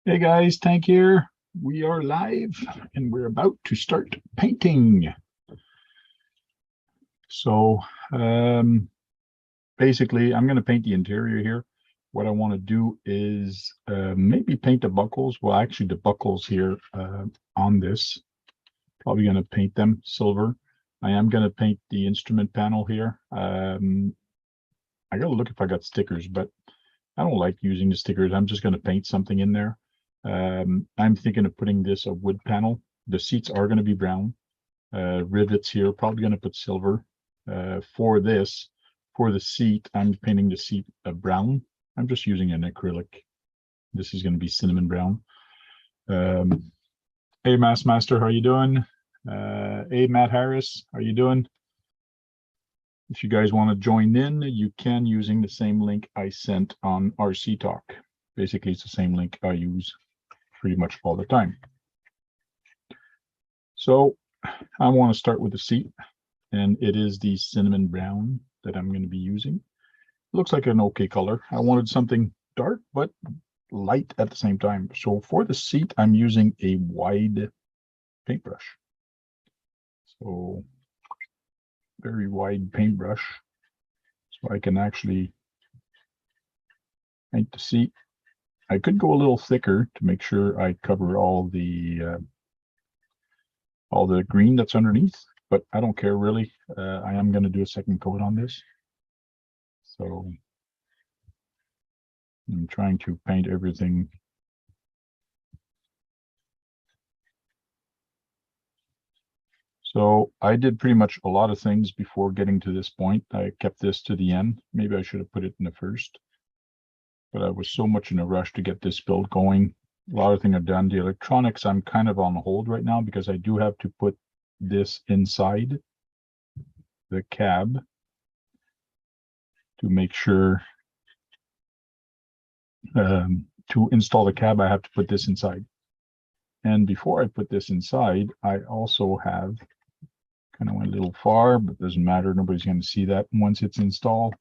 Hey guys, Tank here. We are live and we're about to start painting. So um, basically, I'm going to paint the interior here. What I want to do is maybe paint the buckles. Well, actually, the buckles here on this, probably going to paint them silver. I am going to paint the instrument panel here. I got to look if I got stickers, but I don't like using the stickers. I'm just going to paint something in there. I'm thinking of putting this a wood panel. The seats are going to be brown. Rivets here, probably going to put silver. For the seat, I'm painting the seat brown. I'm just using an acrylic. This is going to be cinnamon brown. Hey, Master, how you doing? Hey, Matt Harris, how you doing? If you guys want to join in, you can using the same link I sent on RC Talk. Basically, it's the same link I use pretty much all the time. So I want to start with the seat, and it is the cinnamon brown that I'm going to be using. It looks like an okay color. I wanted something dark, but light at the same time. So for the seat, I'm using a wide paintbrush. So very wide paintbrush. So I can actually paint the seat. I could go a little thicker to make sure I cover all the green that's underneath, but I don't care really. I am going to do a second coat on this. So I'm trying to paint everything. So I did pretty much a lot of things before getting to this point. I kept this to the end. Maybe I should have put it in the first, but I was so much in a rush to get this build going. A lot of things are done. The electronics, I'm kind of on hold right now because I do have to put this inside the cab to make sure to install the cab, I have to put this inside. And before I put this inside, I also have kind of went a little far, but doesn't matter. Nobody's going to see that once it's installed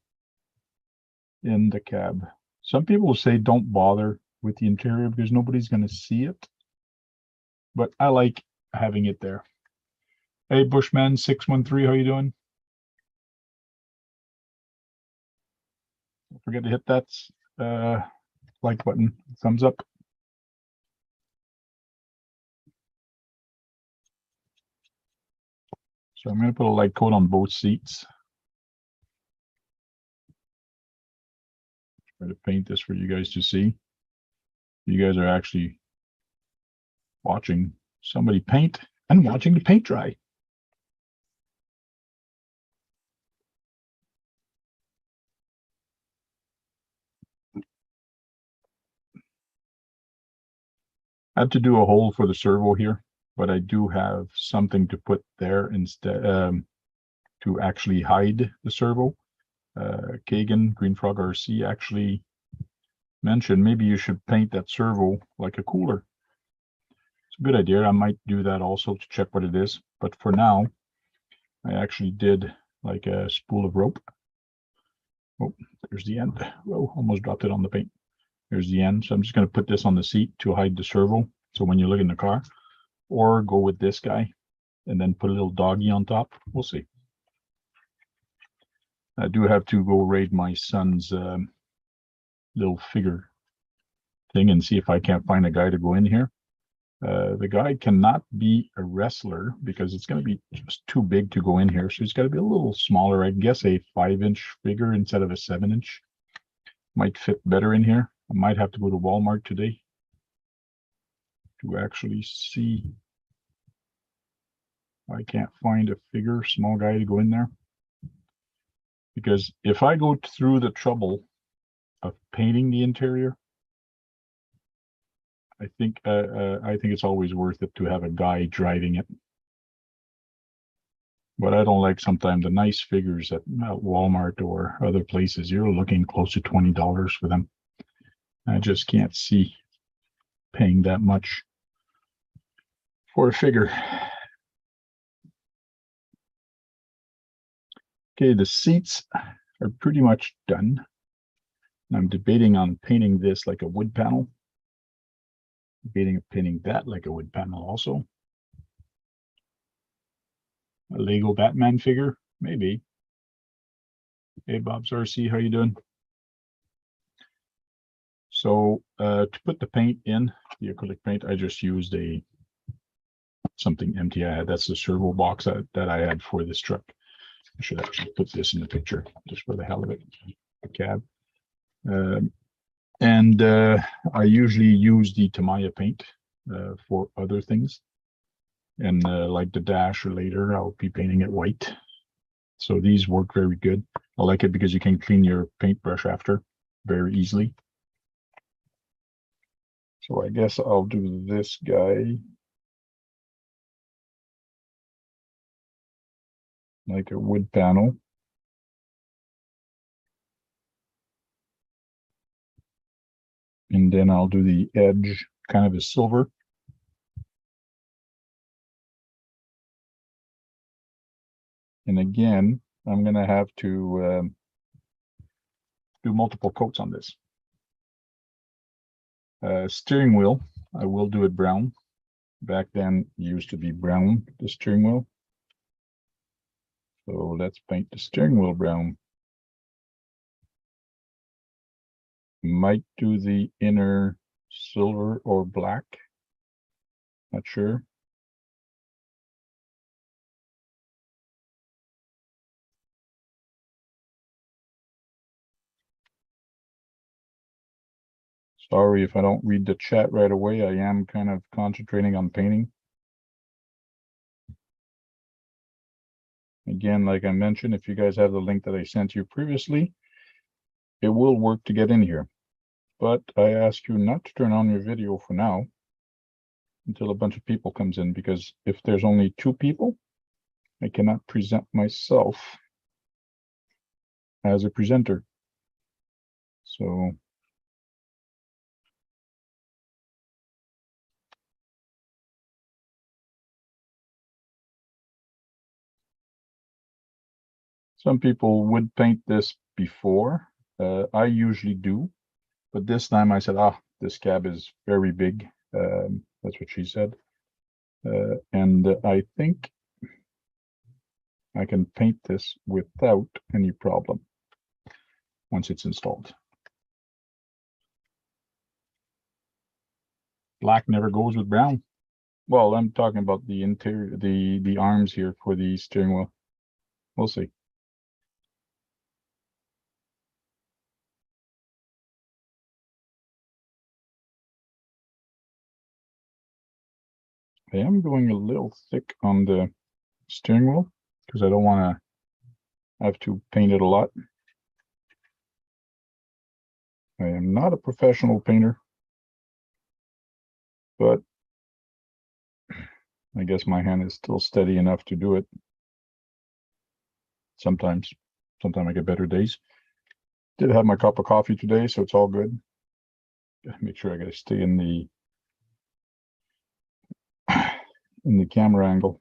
in the cab. Some people will say don't bother with the interior because nobody's going to see it. But I like having it there. Hey, Bushman 613, how you doing? Don't forget to hit that like button, thumbs up. So I'm going to put a light coat on both seats. Try to paint this for you guys to see. You guys are actually watching somebody paint and watching the paint dry. I have to do a hole for the servo here, but I do have something to put there instead to actually hide the servo. Kagan, Green Frog RC actually mentioned maybe you should paint that servo like a cooler. It's a good idea. I might do that also to check what it is. But for now, I actually did like a spool of rope. Oh, there's the end. Oh, almost dropped it on the paint. There's the end. So I'm just going to put this on the seat to hide the servo. So when you look in the car, or go with this guy and then put a little doggy on top. We'll see. I do have to go raid my son's little figure thing and see if I can't find a guy to go in here. The guy cannot be a wrestler because it's going to be just too big to go in here. So he's got to be a little smaller. I guess a 5-inch figure instead of a 7-inch might fit better in here. I might have to go to Walmart today to actually see. I can't find a figure, small guy to go in there. Because if I go through the trouble of painting the interior, I think it's always worth it to have a guy driving it. But I don't like sometimes the nice figures at Walmart or other places. You're looking close to $20 for them. I just can't see paying that much for a figure. Okay, the seats are pretty much done. I'm debating on painting this like a wood panel. painting that like a wood panel also. A Lego Batman figure, maybe. Hey, Bob's RC, how you doing? So to put the paint in, the acrylic paint, I just used something empty I had. That's the servo box that I had for this truck. I should actually put this in the picture just for the hell of it. The cab. I usually use the Tamiya paint for other things. And like the dash or later, I'll be painting it white. So these work very good. I like it because you can clean your paintbrush after very easily. So I guess I'll do this guy like a wood panel. And then I'll do the edge kind of a silver. And again, I'm going to have to do multiple coats on this. Steering wheel, I will do it brown. Back then, it used to be brown, the steering wheel. So let's paint the steering wheel brown. Might do the inner silver or black. Not sure. Sorry if I don't read the chat right away. I am kind of concentrating on painting. Again, like I mentioned, if you guys have the link that I sent you previously, it will work to get in here. But I ask you not to turn on your video for now until a bunch of people comes in, because if there's only 2 people, I cannot present myself as a presenter. So some people would paint this before. I usually do, but this time I said, this cab is very big. That's what she said. And I think I can paint this without any problem once it's installed. Black never goes with brown. Well, I'm talking about the interior, the arms here for the steering wheel. We'll see. I am going a little thick on the steering wheel because I don't want to have to paint it a lot. I am not a professional painter, but I guess my hand is still steady enough to do it. Sometimes I get better days. Did have my cup of coffee today, so it's all good. Gotta make sure I gotta stay in the camera angle.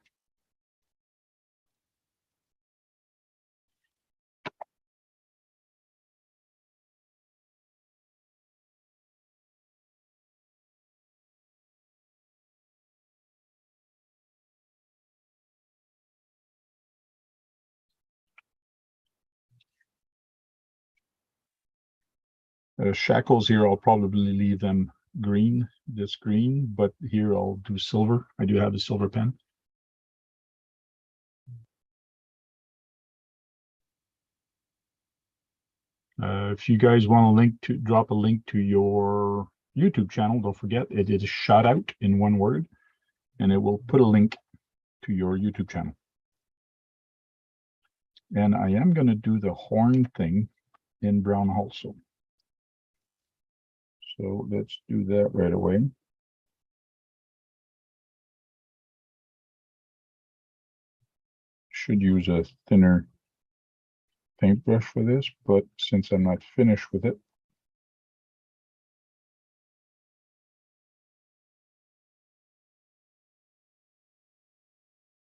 Shackles here, I'll probably leave them green, this green, but here I'll do silver. I do have a silver pen. If you guys want to drop a link to your YouTube channel, don't forget it is shout out in one word, and it will put a link to your YouTube channel. And I am going to do the horn thing in brown also. So let's do that right away. Should use a thinner paintbrush for this, but since I'm not finished with it,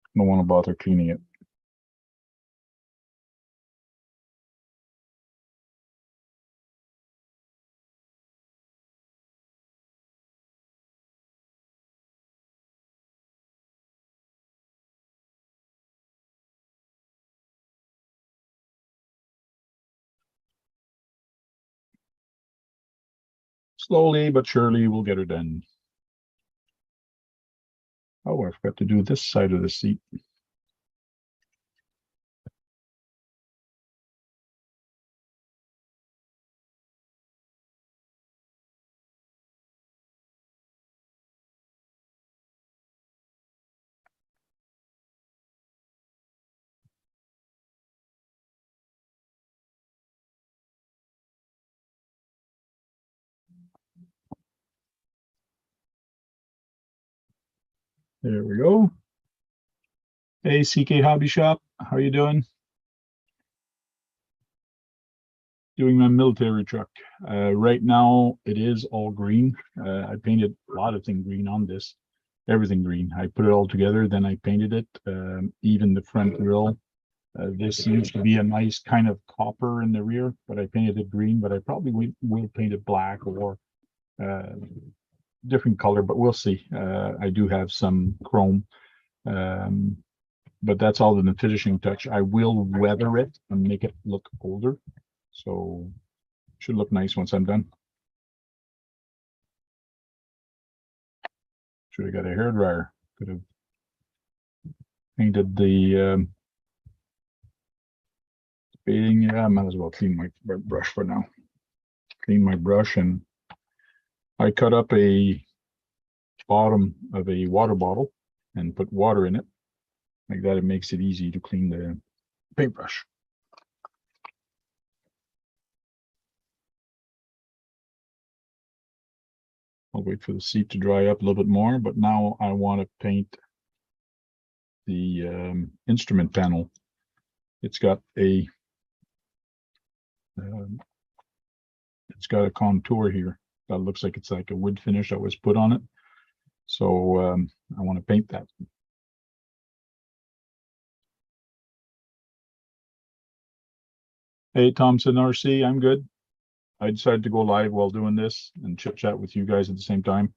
I don't want to bother cleaning it. Slowly but surely we'll get her done. Oh, I forgot to do this side of the seat. There we go. Hey, CK Hobby Shop, how you doing? Doing my military truck. Right now, it is all green. I painted a lot of things green on this. Everything green. I put it all together, then I painted it. Even the front grille. This used to be a nice kind of copper in the rear, but I painted it green. But I probably will paint it black or different color, but we'll see. I do have some chrome, but that's all in the finishing touch. I will weather it and make it look older, so should look nice once I'm done. Should have got a hairdryer. Could have painted the fading. Yeah, I might as well clean my brush for now. Clean my brush, and I cut up a bottom of a water bottle and put water in it. Like that, it makes it easy to clean the paintbrush. I'll wait for the seat to dry up a little bit more, but now I want to paint the instrument panel. It's got a contour here that looks like it's like a wood finish that was put on it. So I want to paint that. Hey, Thompson RC, I'm good. I decided to go live while doing this and chit chat with you guys at the same time.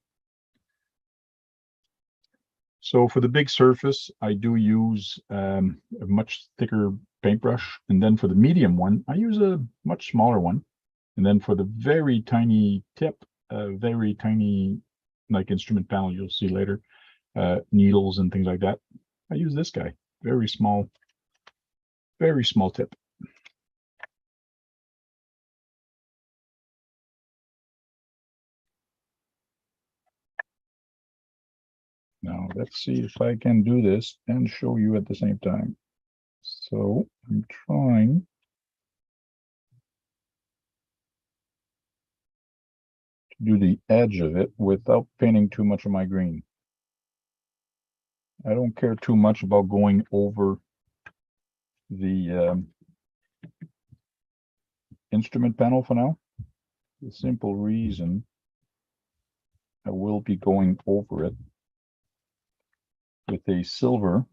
So for the big surface, I do use a much thicker paintbrush. And then for the medium one, I use a much smaller one. And then for the very tiny tip, very tiny, like instrument panel you'll see later, needles and things like that, I use this guy. Very small tip. Now let's see if I can do this and show you at the same time. So I'm trying to do the edge of it without painting too much of my green. I don't care too much about going over the instrument panel for now. The simple reason I will be going over it with a silver,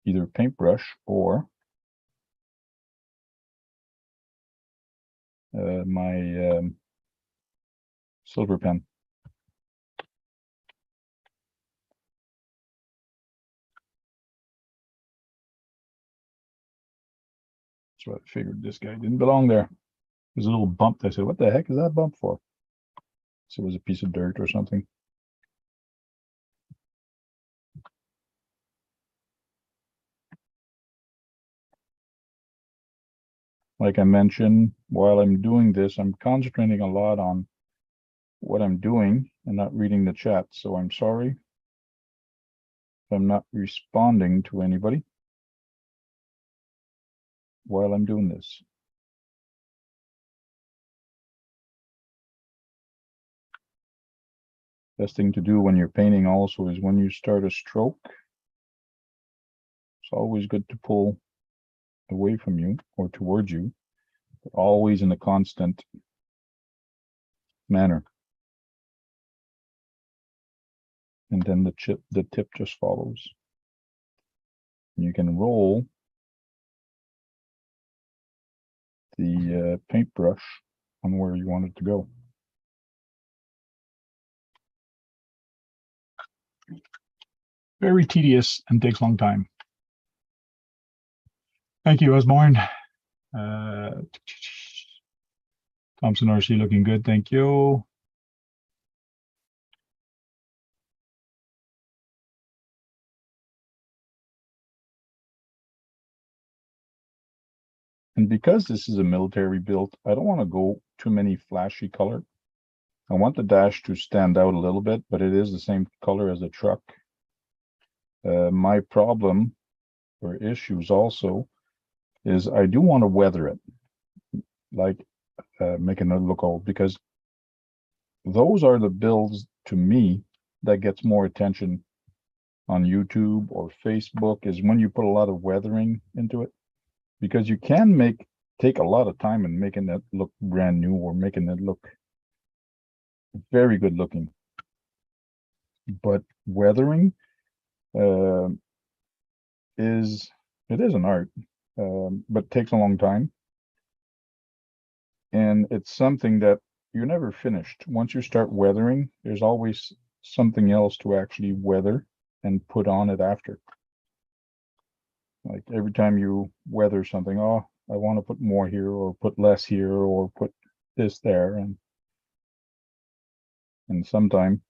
either paintbrush or my silver pen. So I figured this guy didn't belong there. There's a little bump. I said, what the heck is that bump for? So it was a piece of dirt or something. Like I mentioned, while I'm doing this, I'm concentrating a lot on what I'm doing and not reading the chat. So I'm sorry if I'm not responding to anybody while I'm doing this. Best thing to do when you're painting also is when you start a stroke, it's always good to pull away from you or towards you, but always in a constant manner. And then the tip just follows. And you can roll the paintbrush on where you want it to go. Very tedious and takes a long time. Thank you, Osborne. Thompson RC looking good, thank you. And because this is a military build, I don't want to go too many flashy color. I want the dash to stand out a little bit, but it is the same color as the truck. My problem or issues also is I do want to weather it, like making it look old, because those are the builds to me that gets more attention on YouTube or Facebook, is when you put a lot of weathering into it. Because you can take a lot of time in making that look brand new or making it look very good looking. But weathering is an art, but takes a long time. And it's something that you're never finished. Once you start weathering, there's always something else to actually weather and put on it after. Like every time you weather something, oh, I want to put more here or put less here or put this there. And sometime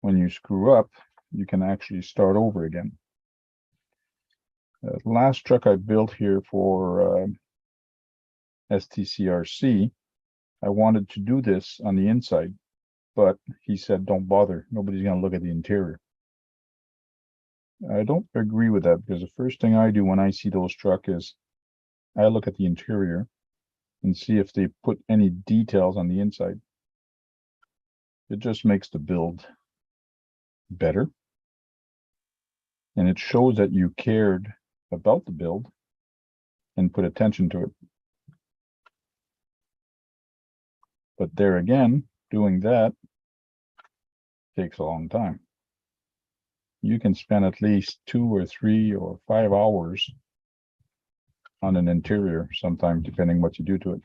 when you screw up, you can actually start over again. The last truck I built here for STCRC, I wanted to do this on the inside, but he said, don't bother. Nobody's going to look at the interior. I don't agree with that, because the first thing I do when I see those trucks is I look at the interior and see if they put any details on the inside. It just makes the build better. And it shows that you cared about the build and put attention to it. But there again, doing that takes a long time. You can spend at least 2 or 3 or 5 hours on an interior sometimes, depending what you do to it.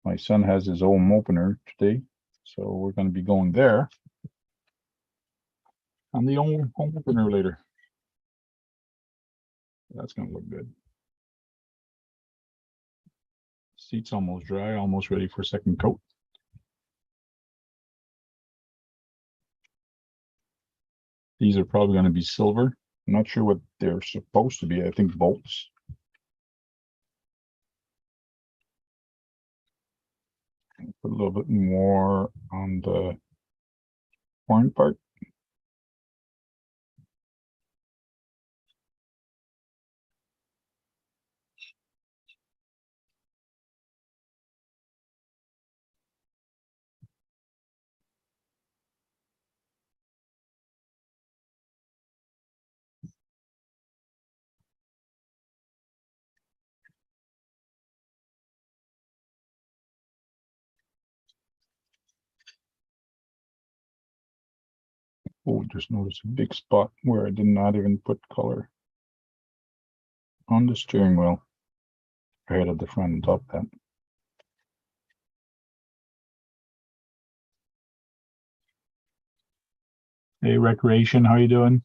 My son has his home opener today, so we're going to be going there on the home opener later. That's going to look good. Seat's almost dry, almost ready for second coat. These are probably going to be silver. I'm not sure what they're supposed to be. I think bolts. Put a little bit more on the horn part. Oh, just noticed a big spot where I did not even put color on the steering wheel. Right at the front and top end. Hey, Recreation, how you doing?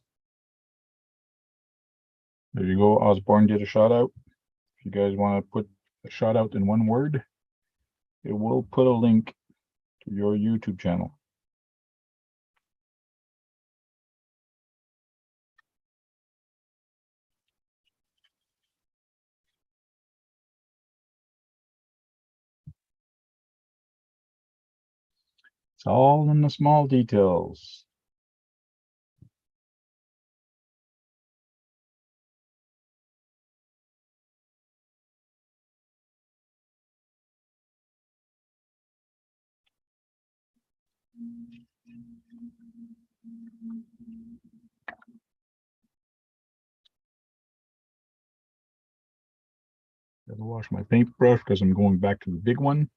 There you go. Osborne did a shout out. If you guys want to put a shout out in one word, it will put a link to your YouTube channel. It's all in the small details. Gotta wash my paintbrush because I'm going back to the big one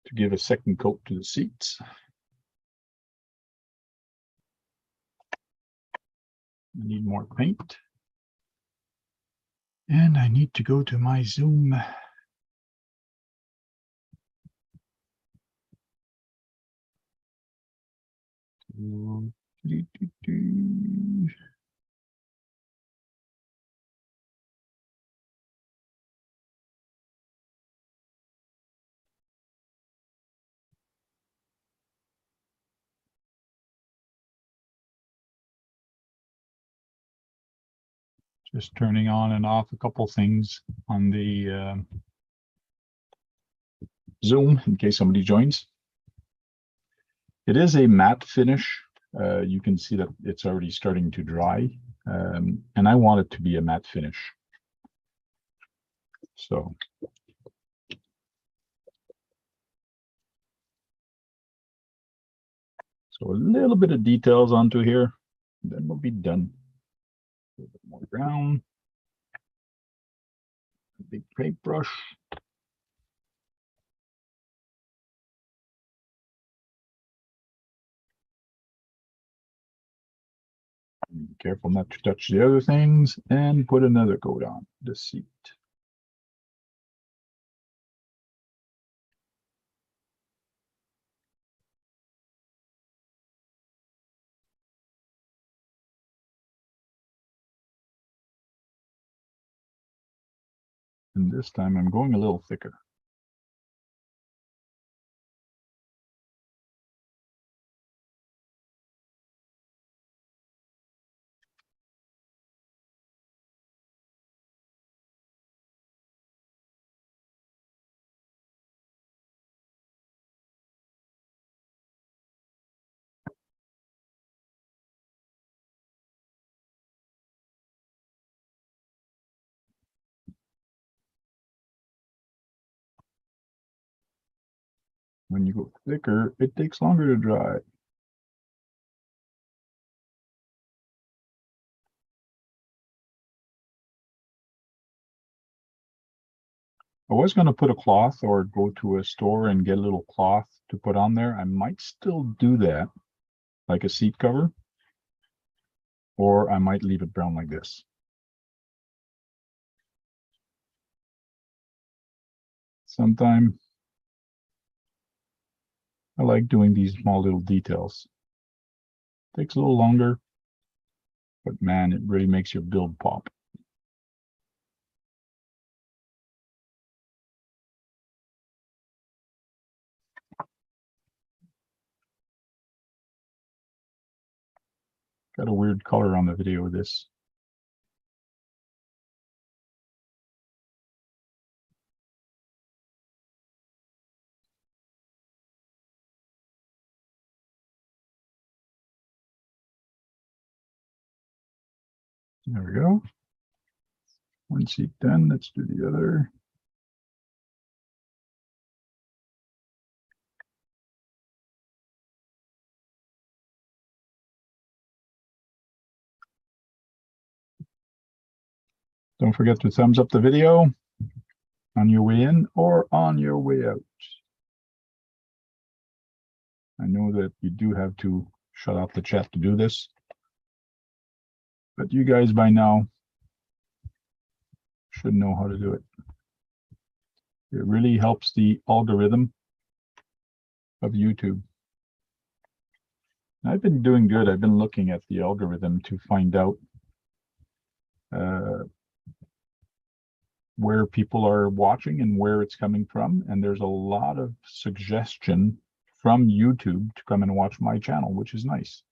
to give a second coat to the seats. I need more paint. And I need to go to my Zoom. Just turning on and off a couple things on the Zoom in case somebody joins. It is a matte finish. You can see that it's already starting to dry, and I want it to be a matte finish. So a little bit of details onto here, then we'll be done. A little bit more brown. A big paintbrush. Be careful not to touch the other things, and put another coat on the seat. And this time I'm going a little thicker. When you go thicker, it takes longer to dry. I was going to put a cloth or go to a store and get a little cloth to put on there. I might still do that, like a seat cover, or I might leave it brown like this. Sometimes I like doing these small little details. Takes a little longer, but man, it really makes your build pop. Got a weird color on the video of this. There we go. One seat done. Let's do the other. Don't forget to thumbs up the video on your way in or on your way out. I know that you do have to shut off the chat to do this, but you guys by now should know how to do it. It really helps the algorithm of YouTube. I've been doing good. I've been looking at the algorithm to find out where people are watching and where it's coming from. And there's a lot of suggestion from YouTube to come and watch my channel, which is nice.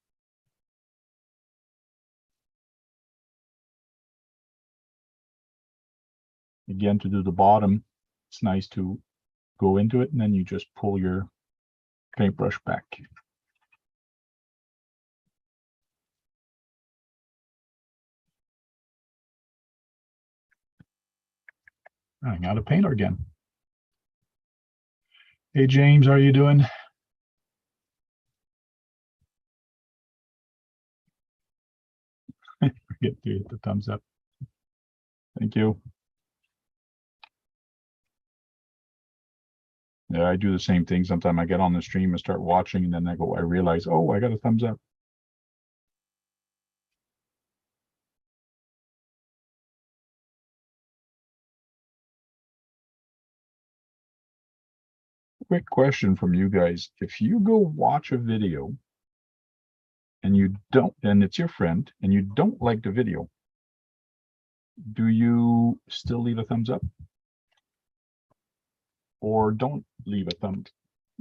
Again, to do the bottom, it's nice to go into it and then you just pull your paintbrush back. I got a painter again. Hey, James, how are you doing? Forget to hit the thumbs up. Thank you. Yeah, I do the same thing. Sometimes I get on the stream and start watching, and then I realize, oh, I got a thumbs up. Quick question from you guys. If you go watch a video and you don't, and it's your friend, and you don't like the video, do you still leave a thumbs up? Or don't leave a thumb,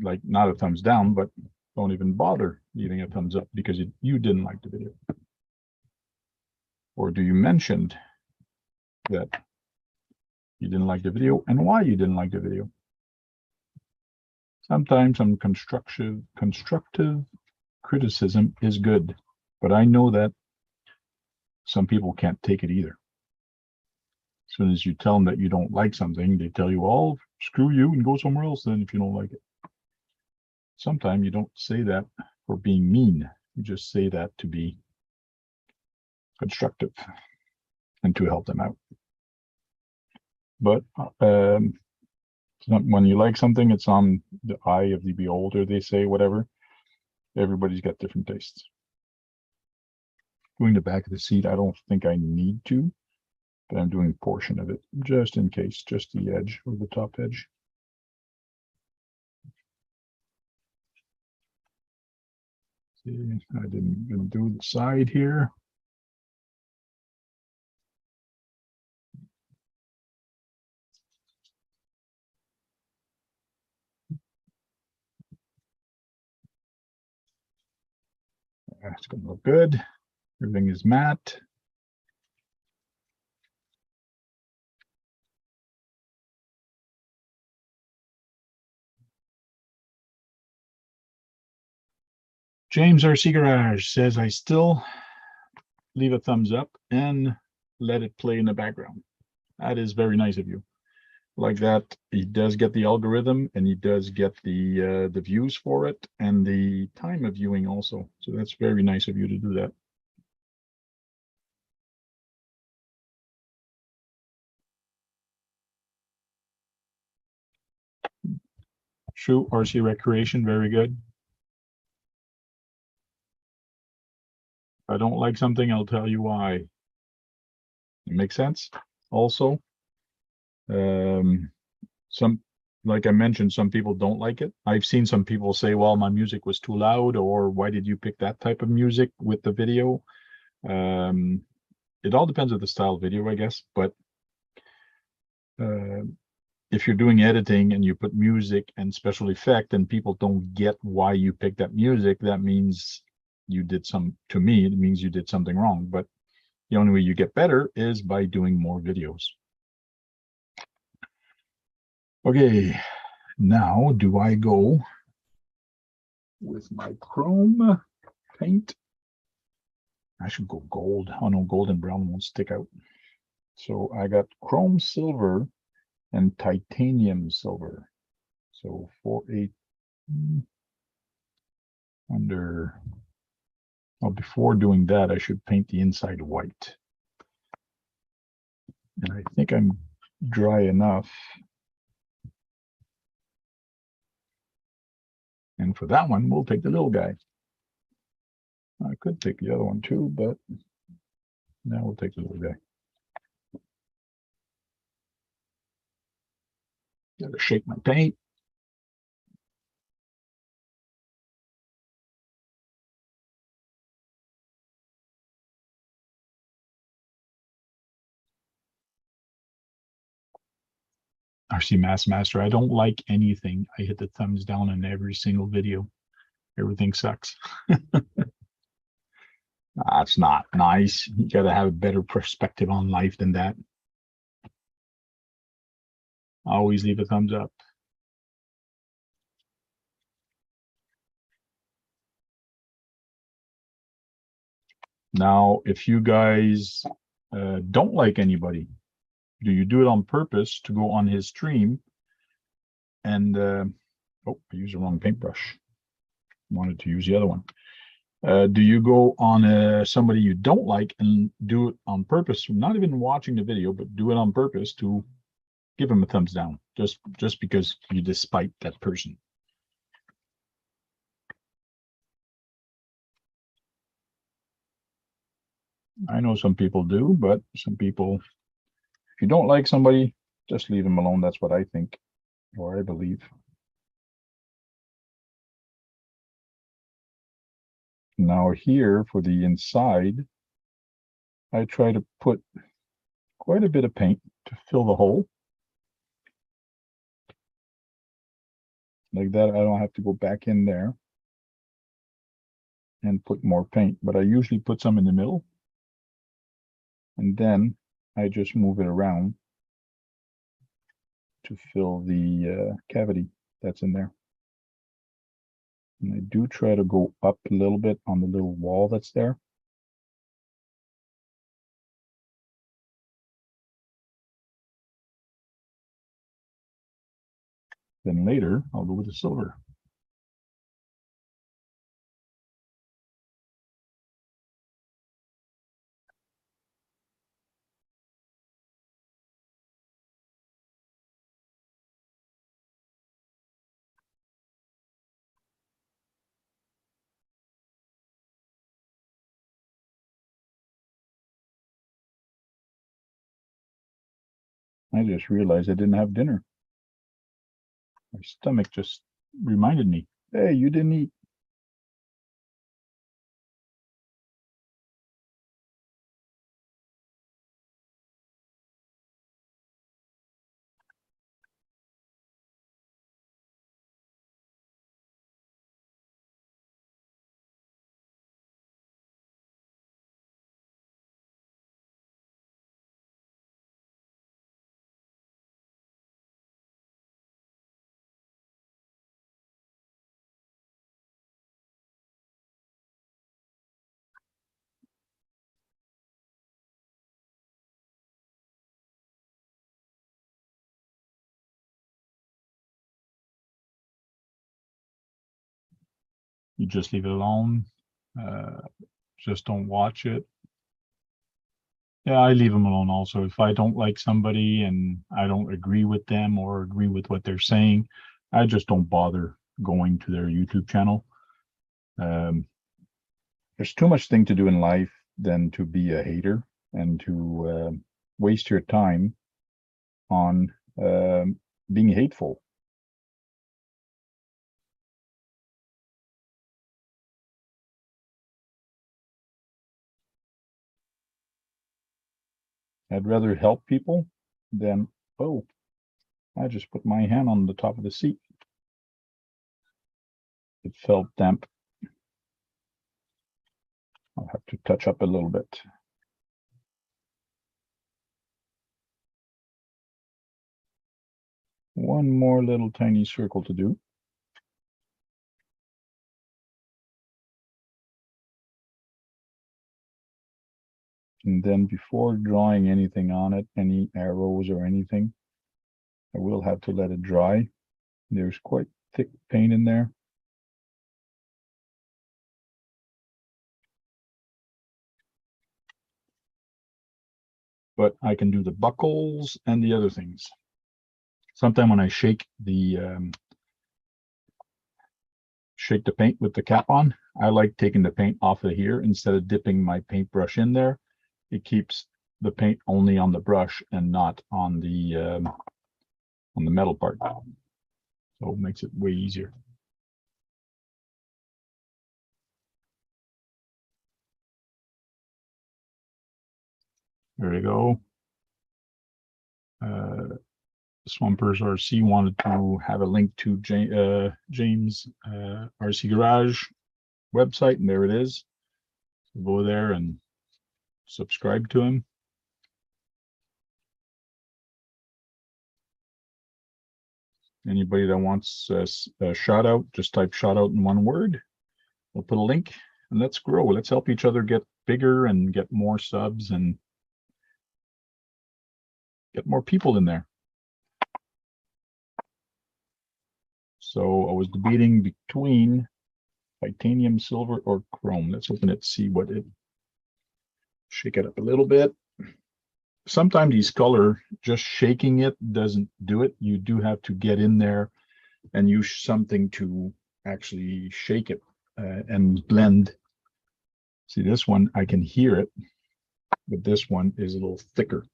like not a thumbs down, but don't even bother leaving a thumbs up because you didn't like the video? Or do you mention that you didn't like the video and why you didn't like the video? Sometimes some constructive criticism is good, but I know that some people can't take it either. As soon as you tell them that you don't like something, they tell you, well, screw you and go somewhere else then if you don't like it. Sometimes you don't say that for being mean. You just say that to be constructive and to help them out. But when you like something, it's on the eye of the beholder, they say, whatever. Everybody's got different tastes. Doing the back of the seat, I don't think I need to, but I'm doing a portion of it just in case, just the edge or the top edge. See, I didn't gonna do the side here. It's gonna look good. Everything is matte. James RC Garage says, I still leave a thumbs up and let it play in the background. That is very nice of you. Like that, he does get the algorithm and he does get the views for it and the time of viewing also. So that's very nice of you to do that. True RC Recreation, very good. If I don't like something, I'll tell you why. It makes sense. Also, some, like I mentioned, some people don't like it. I've seen some people say, well, my music was too loud, or why did you pick that type of music with the video? It all depends on the style of video, I guess, but if you're doing editing and you put music and special effect and people don't get why you picked that music, that means you did to me, it means you did something wrong. But the only way you get better is by doing more videos. Okay, now do I go with my chrome paint? I should go gold. Oh no, gold and brown won't stick out. So I got chrome silver and titanium silver. So 4-8 under. Well, before doing that, I should paint the inside white. And I think I'm dry enough. And for that one, we'll take the little guy. I could take the other one too, but now we'll take the little guy. Gotta shake my paint. RC Master, I don't like anything. I hit the thumbs down on every single video. Everything sucks. That's not nice. You gotta have a better perspective on life than that. Always leave a thumbs up. Now, if you guys don't like anybody, do you do it on purpose to go on his stream and oh, I used the wrong paintbrush. Wanted to use the other one. Do you go on somebody you don't like and do it on purpose, not even watching the video, but do it on purpose to give him a thumbs down, just because you despite that person? I know some people do, but some people, if you don't like somebody, just leave them alone. That's what I think, or I believe. Now here for the inside, I try to put quite a bit of paint to fill the hole. Like that, I don't have to go back in there and put more paint, but I usually put some in the middle. And then I just move it around to fill the cavity that's in there. And I do try to go up a little bit on the little wall that's there. Then later, I'll go with the silver. I just realized I didn't have dinner. My stomach just reminded me, hey, you didn't eat. You just leave it alone. Just don't watch it. Yeah, I leave them alone also. If I don't like somebody and I don't agree with them or agree with what they're saying, I just don't bother going to their YouTube channel. There's too much thing to do in life than to be a hater and to waste your time on being hateful. I'd rather help people than, oh, I just put my hand on the top of the seat. It felt damp. I'll have to touch up a little bit. One more little tiny circle to do. And then before drawing anything on it, any arrows or anything, I will have to let it dry. There's quite thick paint in there. But I can do the buckles and the other things. Sometimes when I shake the paint with the cap on, I like taking the paint off of here instead of dipping my paintbrush in there. It keeps the paint only on the brush and not on the metal part. So it makes it way easier. There you go. Swampers RC wanted to have a link to James RC Garage website, and there it is. So go there and subscribe to him. Anybody that wants a shout out, just type shout out in one word. We'll put a link and let's grow. Let's help each other get bigger and get more subs and get more people in there. So I was debating between titanium, silver, or chrome. Let's open it, see what it, shake it up a little bit. Sometimes these color, just shaking it doesn't do it. You do have to get in there and use something to actually shake it and blend. See, this one, I can hear it, but this one is a little thicker.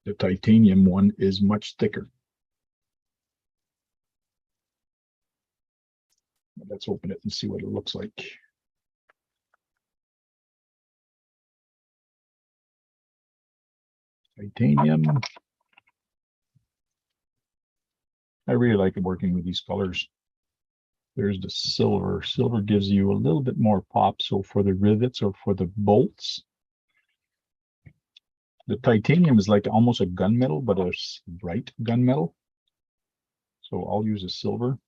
The titanium one is much thicker. Let's open it and see what it looks like. Titanium. I really like working with these colors. There's the silver. Silver gives you a little bit more pop. So for the rivets or for the bolts, the titanium is like almost a gunmetal, but a bright gunmetal. So I'll use a silver.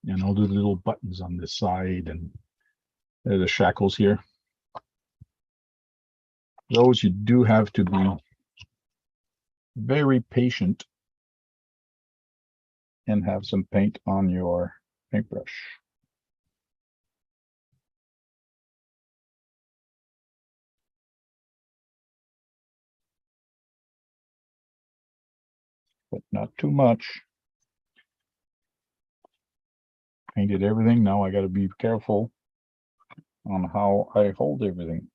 And I'll do the little buttons on this side and the shackles here. Those you do have to be very patient and have some paint on your paintbrush. But not too much. Painted everything. Now I got to be careful on how I hold everything.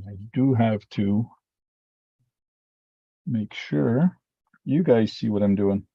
I do have to make sure you guys see what I'm doing.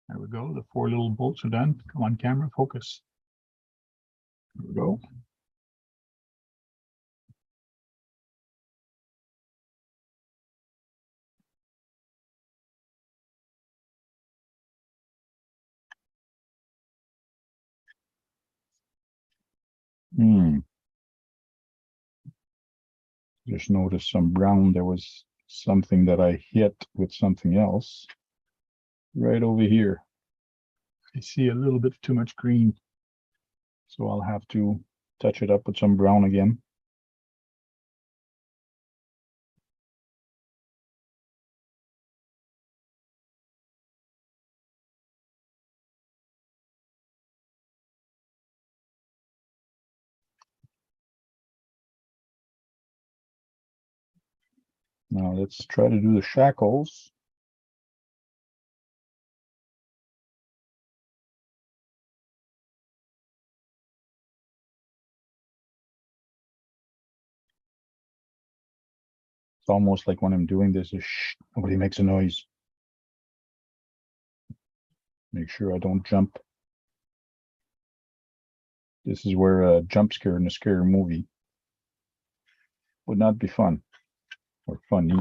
There we go. The 4 little bolts are done. Come on, camera, focus. There we go. Just noticed some brown. There was something that I hit with something else right over here. I see a little bit too much green, so I'll have to touch it up with some brown again. Now let's try to do the shackles. It's almost like when I'm doing this, nobody makes a noise. Make sure I don't jump. This is where a jump scare in a scary movie would not be fun or funny.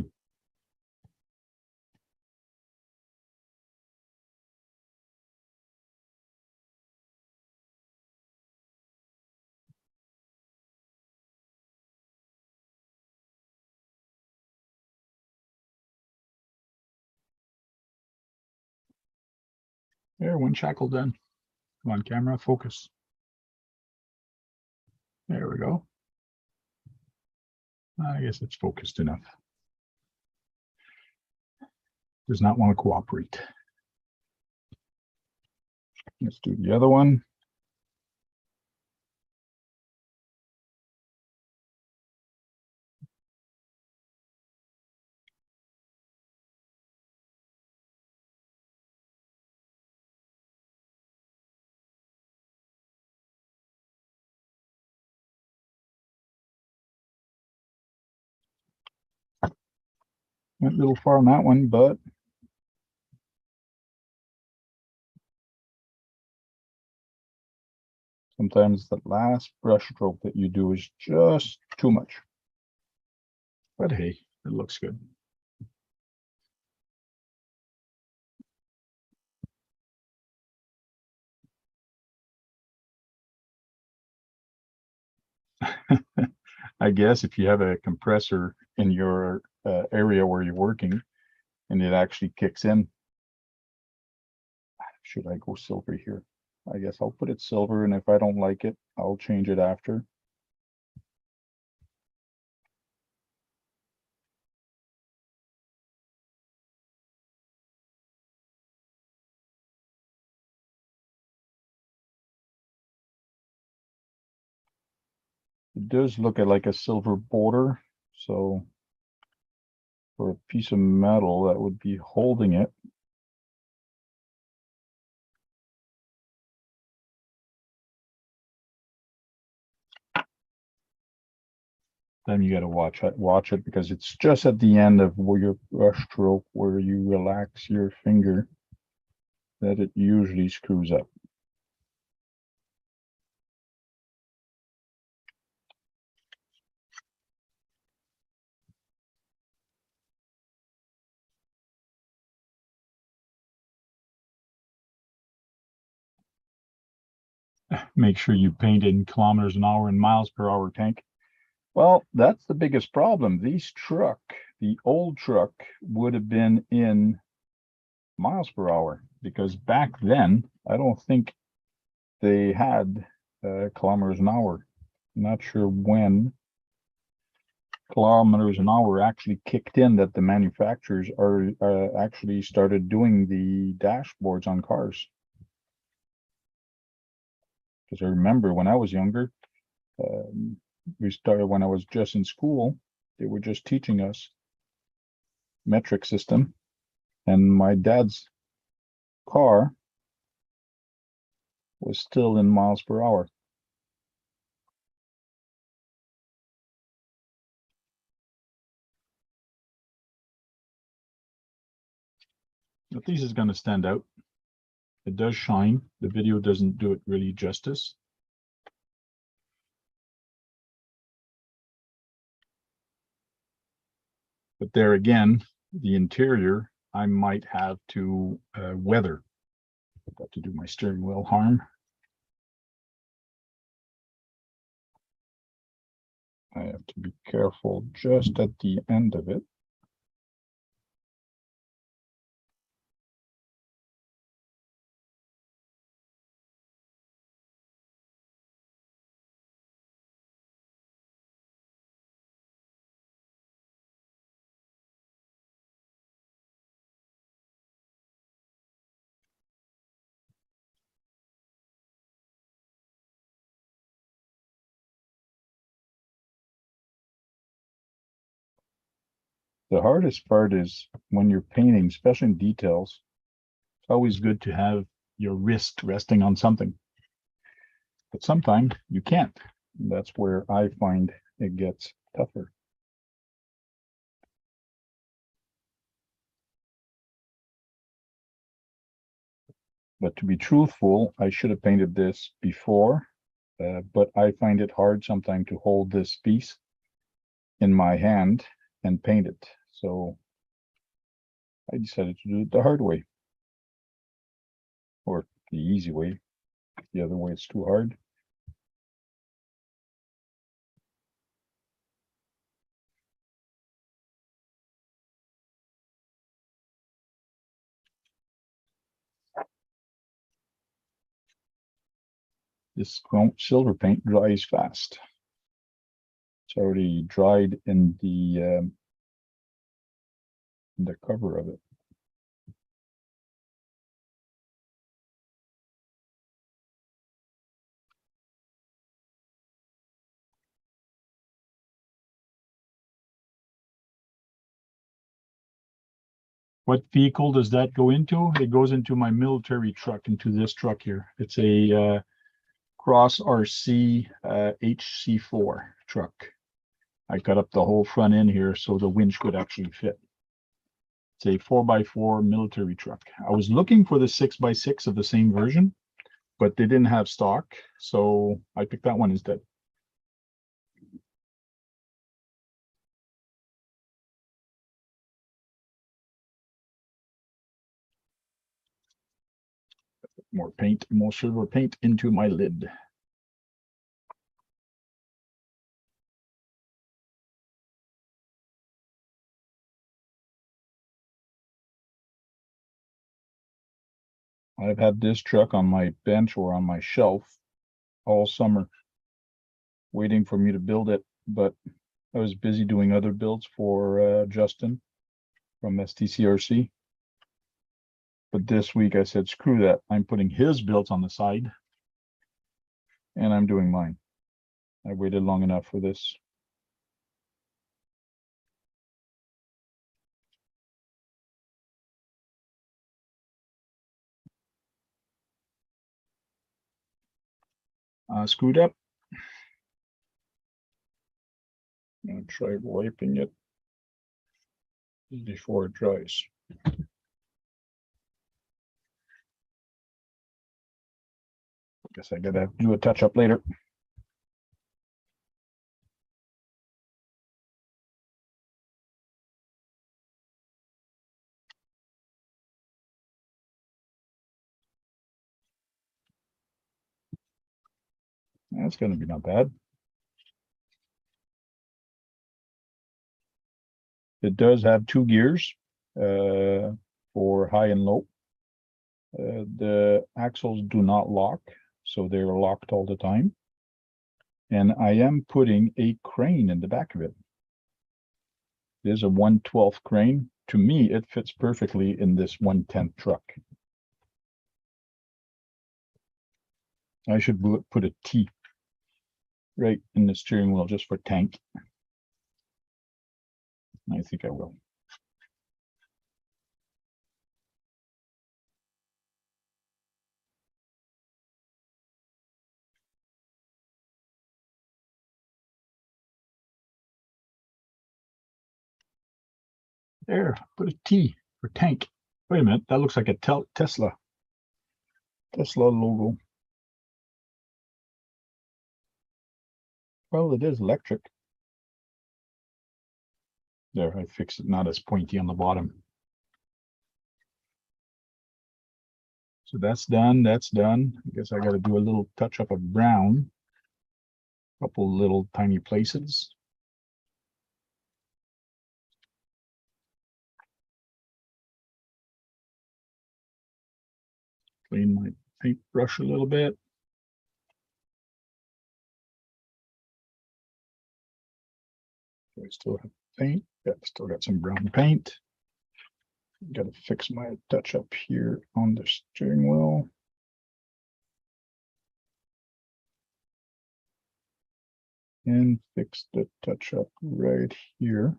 There, one shackle done. Come on, camera, focus. There we go. I guess it's focused enough. Does not want to cooperate. Let's do the other one. Went a little far on that one, but sometimes the last brush stroke that you do is just too much. But hey, it looks good. I guess if you have a compressor in your area where you're working and it actually kicks in, should I go silver here? I guess I'll put it silver, and if I don't like it, I'll change it after. It does look like a silver border, so for a piece of metal that would be holding it. Then you got to watch it because it's just at the end of where your brush stroke, where you relax your finger, that it usually screws up. Make sure you paint in kilometers an hour and miles per hour tank. Well, that's the biggest problem. The old truck would have been in miles per hour, because back then, I don't think they had kilometers an hour. I'm not sure when kilometers an hour actually kicked in, that the manufacturers are actually started doing the dashboards on cars. Because I remember when I was younger, we started when I was just in school, they were just teaching us metric system, and my dad's car was still in miles per hour. But this is going to stand out. It does shine. The video doesn't do it really justice. But there again, the interior, I might have to weather. I've got to do my steering wheel harm. I have to be careful just at the end of it. The hardest part is when you're painting, especially in details, it's always good to have your wrist resting on something. But sometimes you can't. That's where I find it gets tougher. But to be truthful, I should have painted this before, but I find it hard sometimes to hold this piece in my hand and paint it. So I decided to do it the hard way, or the easy way. The other way, it's too hard. This chrome silver paint dries fast. It's already dried in the cover of it. What vehicle does that go into? It goes into my military truck, into this truck here. It's a Cross RC HC4 truck. I cut up the whole front end here so the winch could actually fit. It's a 4x4 military truck. I was looking for the 6x6 of the same version, but they didn't have stock, so I picked that one instead. More paint, more silver paint into my lid. I've had this truck on my bench or on my shelf all summer, waiting for me to build it, but I was busy doing other builds for Justin from STCRC. But this week I said, screw that. I'm putting his builds on the side and I'm doing mine. I waited long enough for this. Screwed up. I'm gonna try wiping it before it dries. Guess I gotta do a touch up later. That's gonna be not bad. It does have 2 gears for high and low. The axles do not lock, so they're locked all the time. And I am putting a crane in the back of it. There's a 1/12 crane. To me, it fits perfectly in this 1/10 truck. I should put a T right in the steering wheel just for tank. I think I will. There, put a T for tank. Wait a minute, that looks like a Tesla logo. Well, it is electric. There, I fixed it not as pointy on the bottom. So that's done, that's done. I guess I got to do a little touch up of brown. Couple little tiny places. Clean my paintbrush a little bit. I still have paint. Yeah, still got some brown paint. Got to fix my touch up here on the steering wheel. And fix the touch up right here,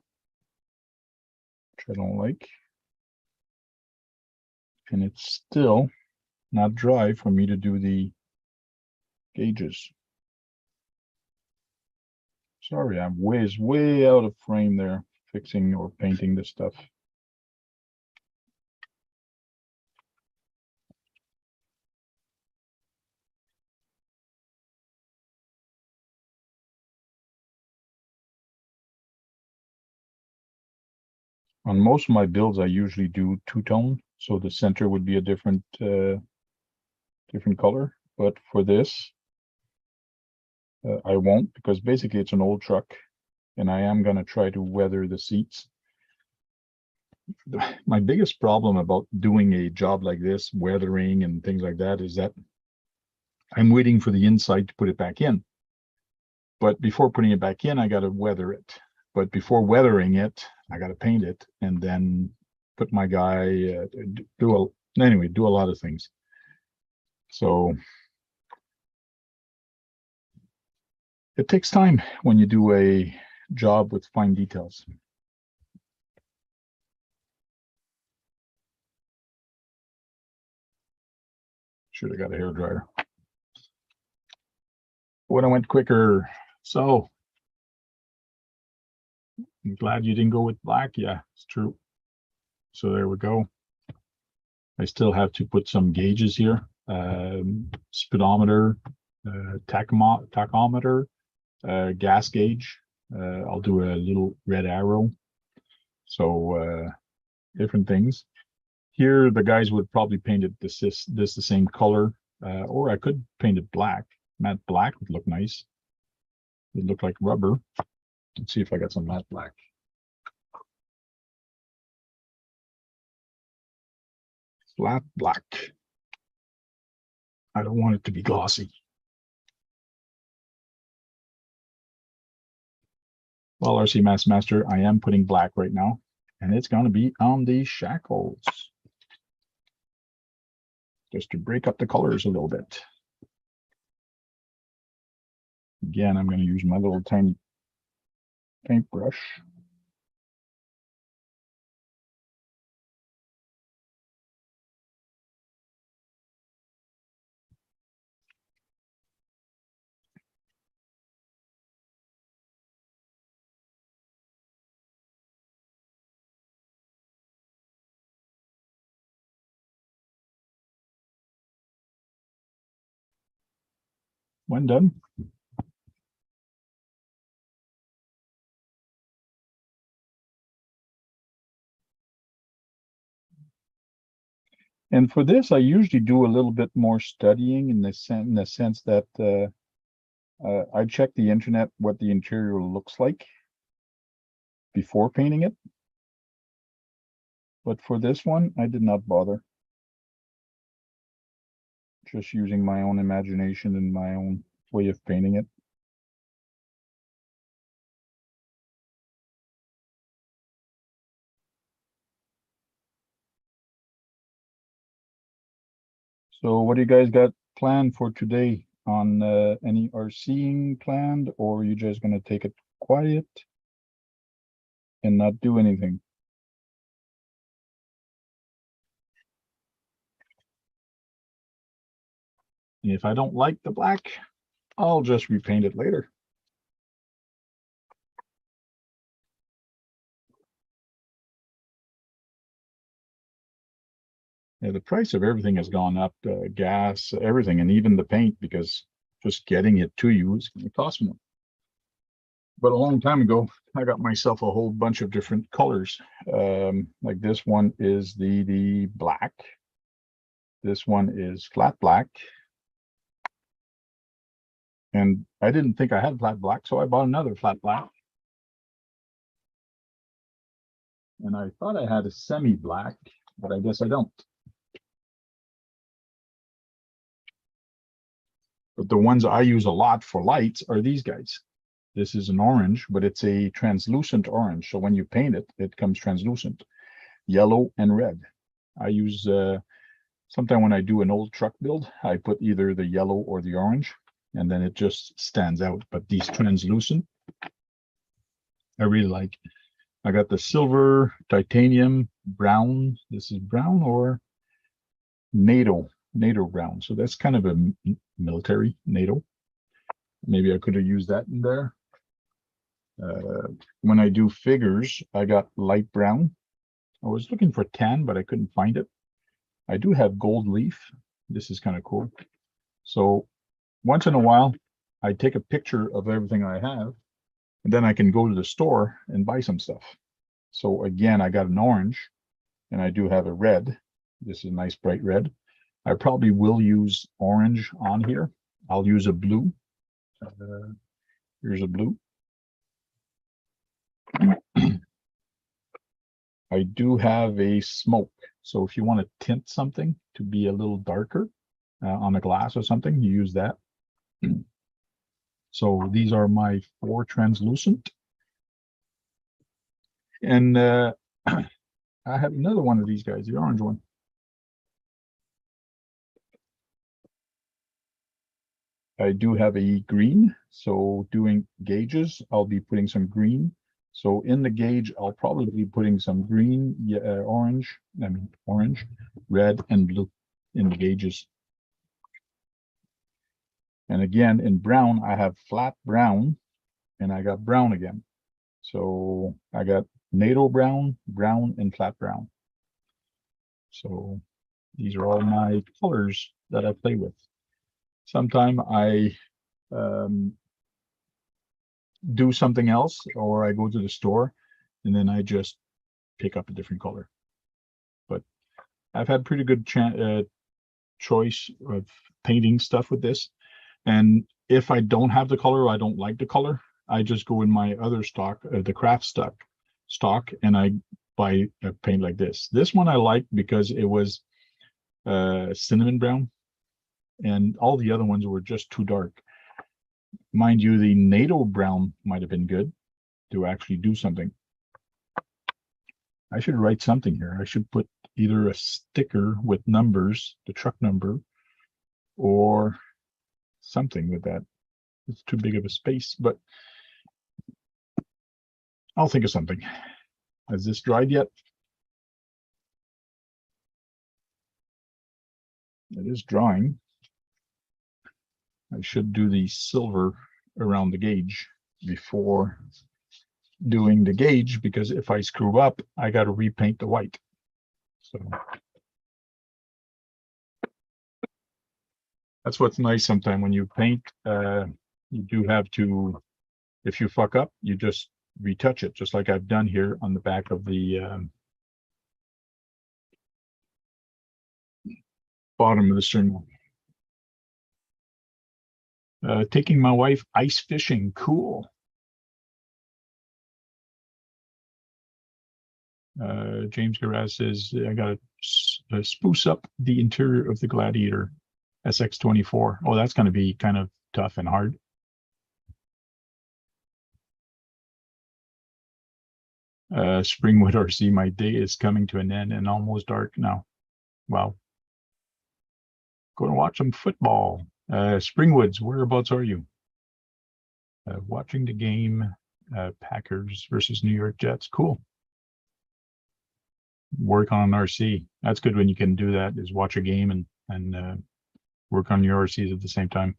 which I don't like. And it's still not dry for me to do the gauges. Sorry, I'm way out of frame there, fixing or painting this stuff. On most of my builds, I usually do two-tone, so the center would be a different color. But for this, I won't, because basically it's an old truck, and I am going to try to weather the seats. My biggest problem about doing a job like this, weathering and things like that, is that I'm waiting for the inside to put it back in. But before putting it back in, I got to weather it. But before weathering it, I got to paint it and then put my guy, do a lot of things. So it takes time when you do a job with fine details. Should have got a hairdryer. Would have went quicker. So I'm glad you didn't go with black. Yeah, it's true. So there we go. I still have to put some gauges here. Speedometer, tachometer, gas gauge. I'll do a little red arrow. So different things. Here, the guys would probably paint it this the same color, or I could paint it black. Matte black would look nice. It would look like rubber. Let's see if I got some matte black. Flat black. I don't want it to be glossy. Well, RC Master, I am putting black right now, and it's going to be on the Shackles, just to break up the colors a little bit. Again, I'm going to use my little tiny paintbrush. When done, and for this, I usually do a little bit more studying in the sense that I check the internet what the interior looks like before painting it. But for this one, I did not bother. Just using my own imagination and my own way of painting it. So what do you guys got planned for today? On any RCing planned, or are you just going to take it quiet and not do anything? If I don't like the black, I'll just repaint it later. Yeah, the price of everything has gone up, gas, everything, and even the paint, because just getting it to you is going to cost more. But a long time ago, I got myself a whole bunch of different colors. Like this one is the black. This one is flat black. And I didn't think I had flat black, so I bought another flat black. And I thought I had a semi-black, but I guess I don't. But the ones I use a lot for lights are these guys. This is an orange, but it's a translucent orange. So when you paint it, it comes translucent, yellow and red. I use, sometime when I do an old truck build, I put either the yellow or the orange, and then it just stands out. But these translucent, I really like. I got the silver, titanium, brown. This is brown or NATO brown. So that's kind of a military NATO. Maybe I could have used that in there. When I do figures, I got light brown. I was looking for tan, but I couldn't find it. I do have gold leaf. This is kind of cool. So once in a while, I take a picture of everything I have, and then I can go to the store and buy some stuff. So again, I got an orange, and I do have a red. This is a nice bright red. I probably will use orange on here. I'll use a blue. Here's a blue. I do have a smoke. So if you want to tint something to be a little darker on a glass or something, you use that. So these are my 4 translucent. And I have another one of these guys, the orange one. I do have a green. So doing gauges, I'll be putting some green. So in the gauge, I'll probably be putting some green, orange, red, and blue in the gauges. And again, in brown, I have flat brown, and I got brown again. So I got NATO brown, brown, and flat brown. So these are all my colors that I play with. Sometime I do something else, or I go to the store and then I just pick up a different color. But I've had pretty good choice of painting stuff with this. And if I don't have the color, or I don't like the color, I just go in my other stock, the craft stock, and I buy a paint like this. This one I like because it was cinnamon brown, and all the other ones were just too dark. Mind you, the NATO brown might have been good to actually do something. I should write something here. I should put either a sticker with numbers, the truck number, or something with that. It's too big of a space, but I'll think of something. Has this dried yet? It is drying. I should do the silver around the gauge before doing the gauge, because if I screw up, I got to repaint the white. So that's what's nice sometimes when you paint. You do have to, if you fuck up, you just retouch it, just like I've done here on the back of the bottom of the stern wheel. Taking my wife ice fishing, cool. James Garaz says, I got to spruce up the interior of the Gladiator SX24. Oh, that's going to be kind of tough and hard. Springwood RC, my day is coming to an end and almost dark now. Wow. Going to watch some football. Springwoods, whereabouts are you? Watching the game, Packers versus New York Jets. Cool. Work on an RC. That's good when you can do that, is watch a game and work on your RCs at the same time.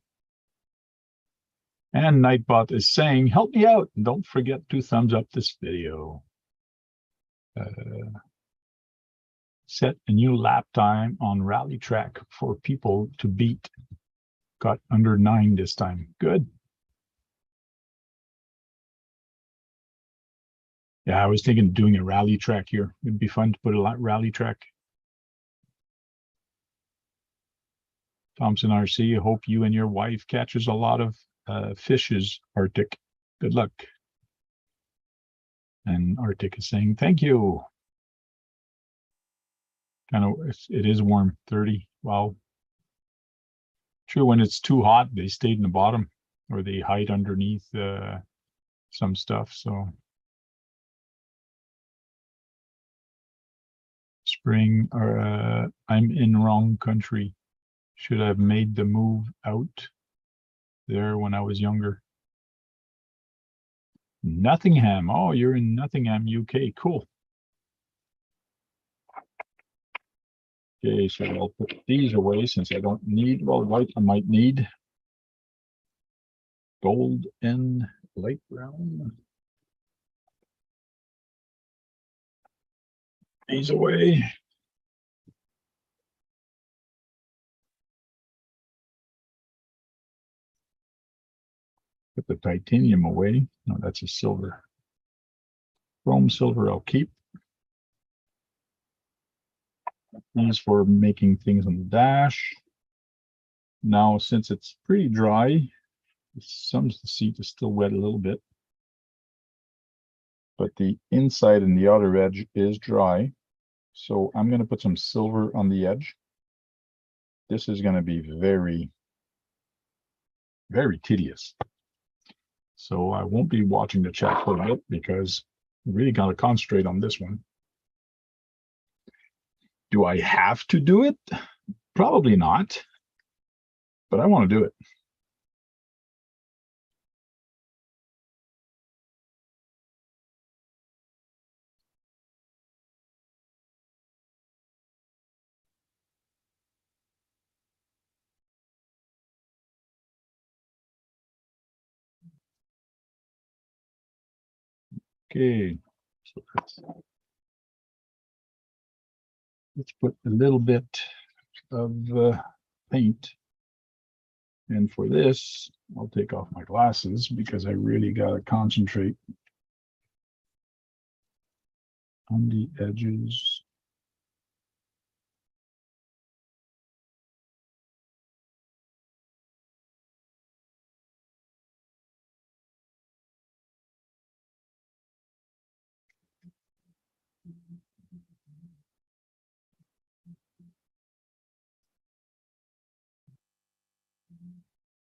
And Nightbot is saying, help me out. And don't forget to thumbs up this video. Set a new lap time on rally track for people to beat. Got under 9 this time. Good. Yeah, I was thinking of doing a rally track here. It'd be fun to put a rally track. Thompson RC, hope you and your wife catches a lot of fishes, Arctic. Good luck. And Arctic is saying, thank you. Kind of, it is warm, 30. Wow. True, when it's too hot, they stayed in the bottom, or they hide underneath some stuff, so. Spring, or I'm in wrong country. Should have made the move out there when I was younger. Nottingham. Oh, you're in Nottingham, UK. Cool. Okay, so I'll put these away since I don't need, well, white I might need. Gold and light brown. These away. Put the titanium away. No, that's a silver. Chrome silver I'll keep. These for making things on the dash. Now, since it's pretty dry, some of the seat is still wet a little bit, but the inside and the outer edge is dry. So I'm going to put some silver on the edge. This is going to be very, very tedious. So I won't be watching the chat for a bit because I really got to concentrate on this one. Do I have to do it? Probably not, but I want to do it. Okay, so let's put a little bit of paint. And for this, I'll take off my glasses because I really got to concentrate on the edges.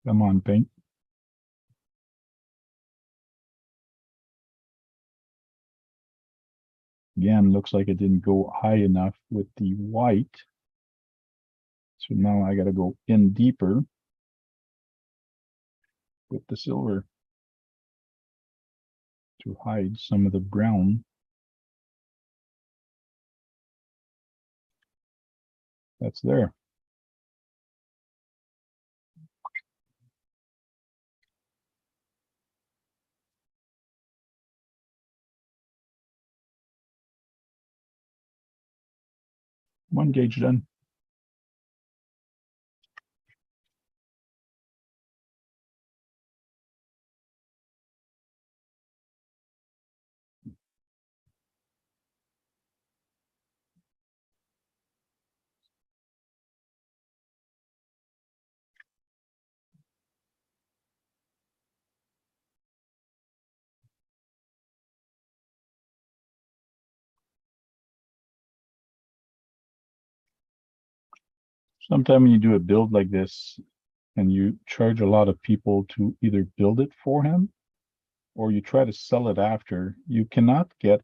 Come on, paint. Again, looks like it didn't go high enough with the white. So now I got to go in deeper with the silver to hide some of the brown. That's there. One gauge done. Sometimes when you do a build like this and you charge a lot of people to either build it for him or you try to sell it after, you cannot get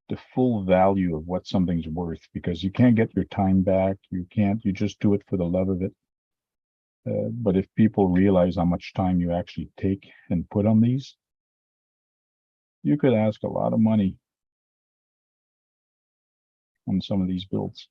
the full value of what something's worth because you can't get your time back. You just do it for the love of it. But if people realize how much time you actually take and put on these, you could ask a lot of money on some of these builds.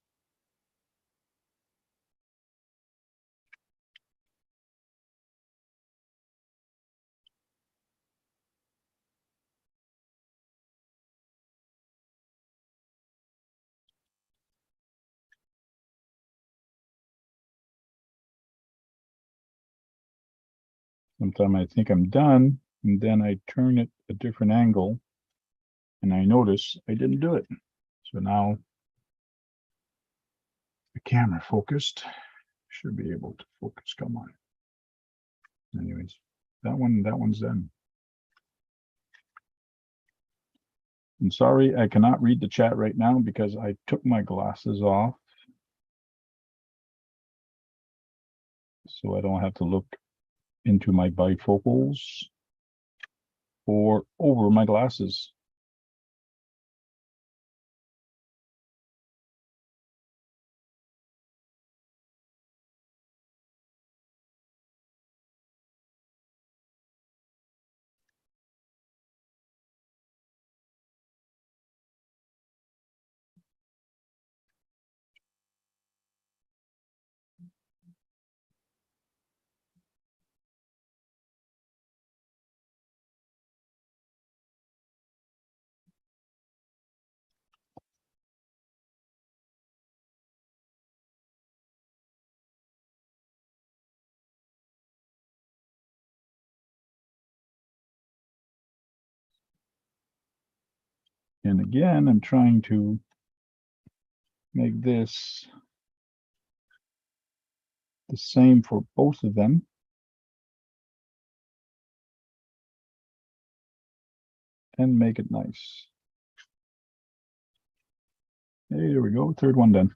Sometimes I think I'm done, and then I turn it a different angle, and I notice I didn't do it. So now the camera focused. Should be able to focus. Come on. Anyways, that one's done. I'm sorry, I cannot read the chat right now because I took my glasses off. So I don't have to look into my bifocals or over my glasses. And again, I'm trying to make this the same for both of them. And make it nice. There we go, third one done.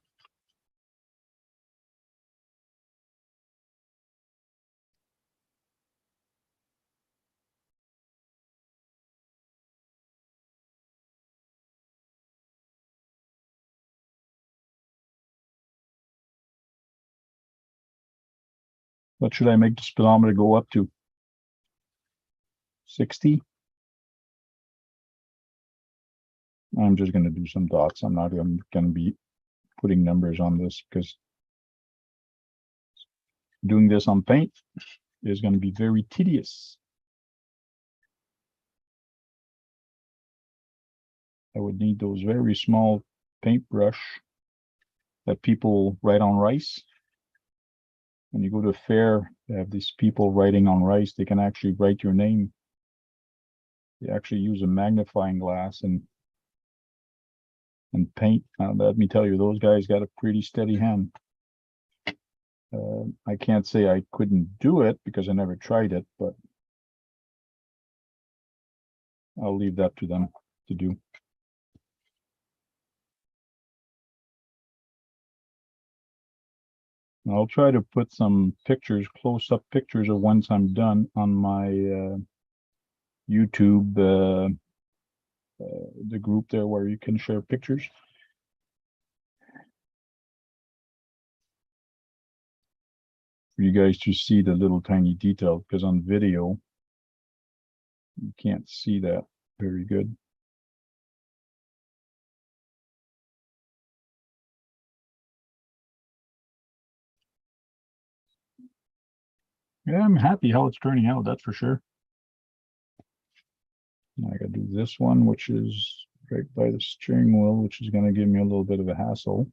What should I make the speedometer go up to? 60? I'm just going to do some dots. I'm not going to be putting numbers on this because doing this on paint is going to be very tedious. I would need those very small paintbrush that people write on rice. When you go to a fair, they have these people writing on rice. They can actually write your name. They actually use a magnifying glass and paint. Let me tell you, those guys got a pretty steady hand. I can't say I couldn't do it because I never tried it, but I'll leave that to them to do. I'll try to put some pictures, close-up pictures of once I'm done on my YouTube, the group there where you can share pictures. For you guys to see the little tiny detail, because on video, you can't see that very good. Yeah, I'm happy how it's turning out, that's for sure. I gotta do this one, which is right by the steering wheel, which is gonna give me a little bit of a hassle.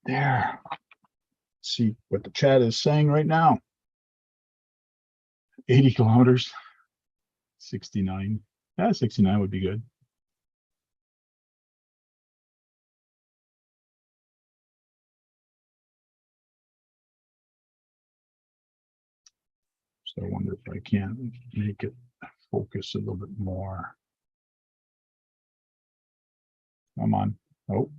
There. Let's see what the chat is saying right now. 80 kilometers. 69. Yeah, 69 would be good. So I wonder if I can make it focus a little bit more. Come on. Oh,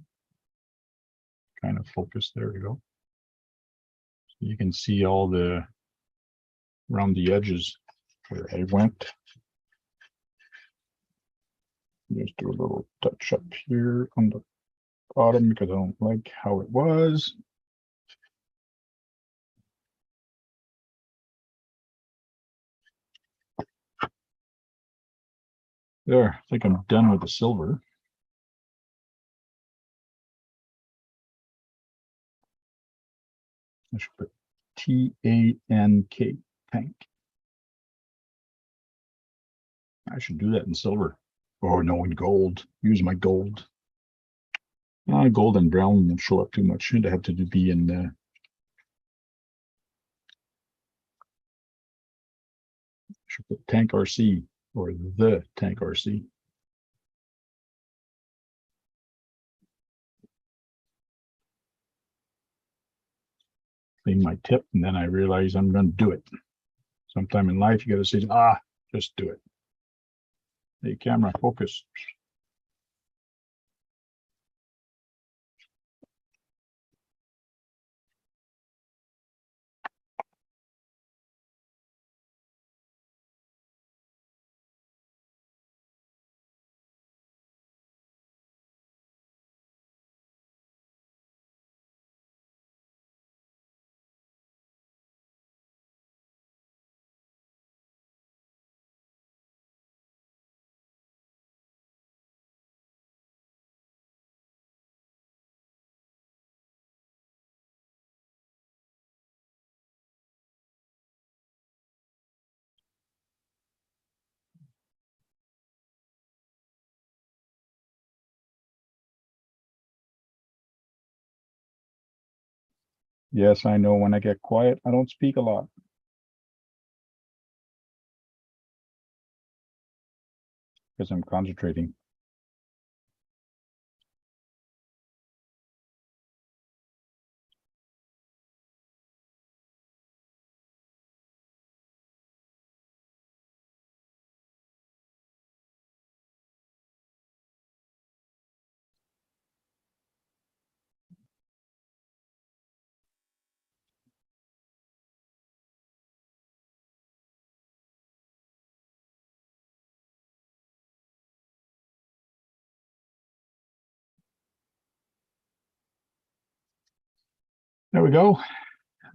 kind of focus. There we go. So you can see all the around the edges where I went. Just do a little touch up here on the bottom because I don't like how it was. There, I think I'm done with the silver. I should put T-A-N-K, tank. I should do that in silver. Oh no, in gold. Use my gold. Gold and brown won't show up too much. It'd have to be in should put tank RC or the tank RC. Clean my tip, and then I realize I'm going to do it. Sometime in life, you got to say, just do it. Hey, camera, focus. Yes, I know when I get quiet, I don't speak a lot because I'm concentrating. There we go.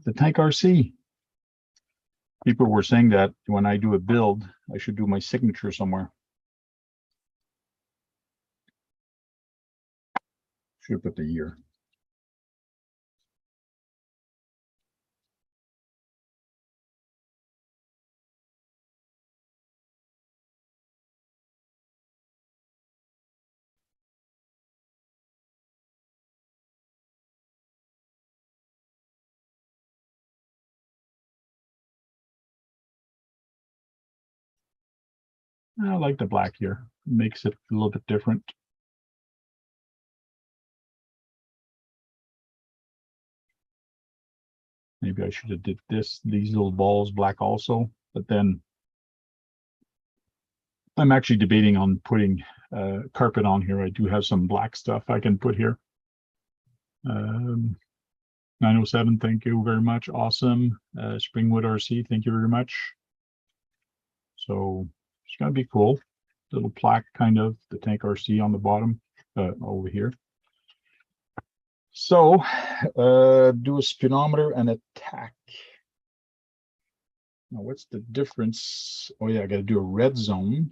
The tank RC. People were saying that when I do a build, I should do my signature somewhere. Should put the year. I like the black here. It makes it a little bit different. Maybe I should have did these little balls black also, but then I'm actually debating on putting carpet on here. I do have some black stuff I can put here. 907, thank you very much. Awesome. Springwood RC, thank you very much. So it's gonna be cool. Little plaque, kind of the tank RC on the bottom over here. So do a speedometer and a tack. Now what's the difference? Oh yeah, I gotta do a red zone.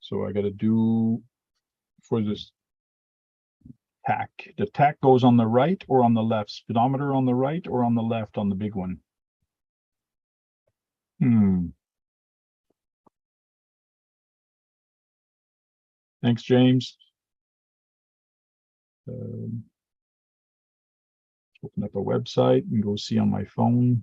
So I gotta do for this tack. The tack goes on the right or on the left? Speedometer on the right or on the left on the big one? Thanks, James. Open up a website and go see on my phone.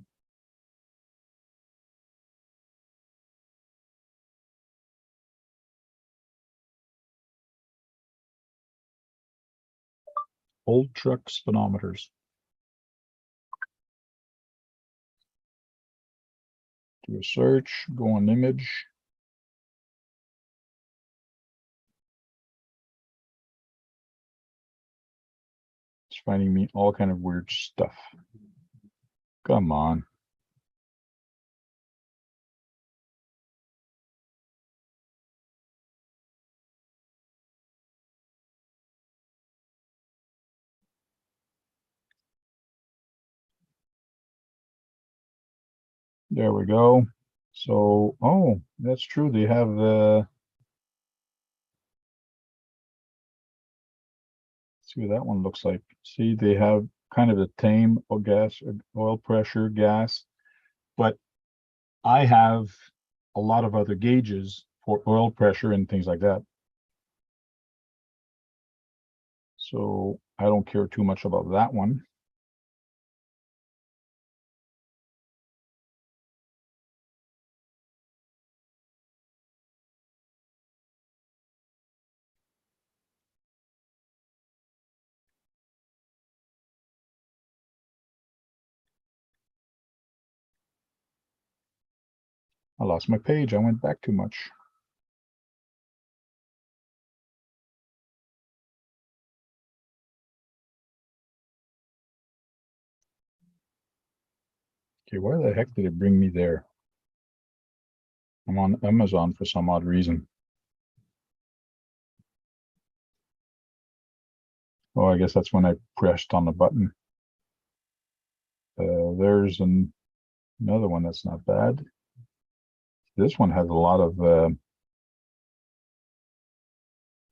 Old truck speedometers. Do a search, go on image. It's finding me all kind of weird stuff. Come on. There we go. So, oh, that's true. They have see what that one looks like. See, they have kind of a tame gas, oil pressure, gas, but I have a lot of other gauges for oil pressure and things like that. So I don't care too much about that one. I lost my page. I went back too much. Okay, why the heck did it bring me there? I'm on Amazon for some odd reason. Oh, I guess that's when I pressed on the button. There's another one that's not bad. This one has a lot of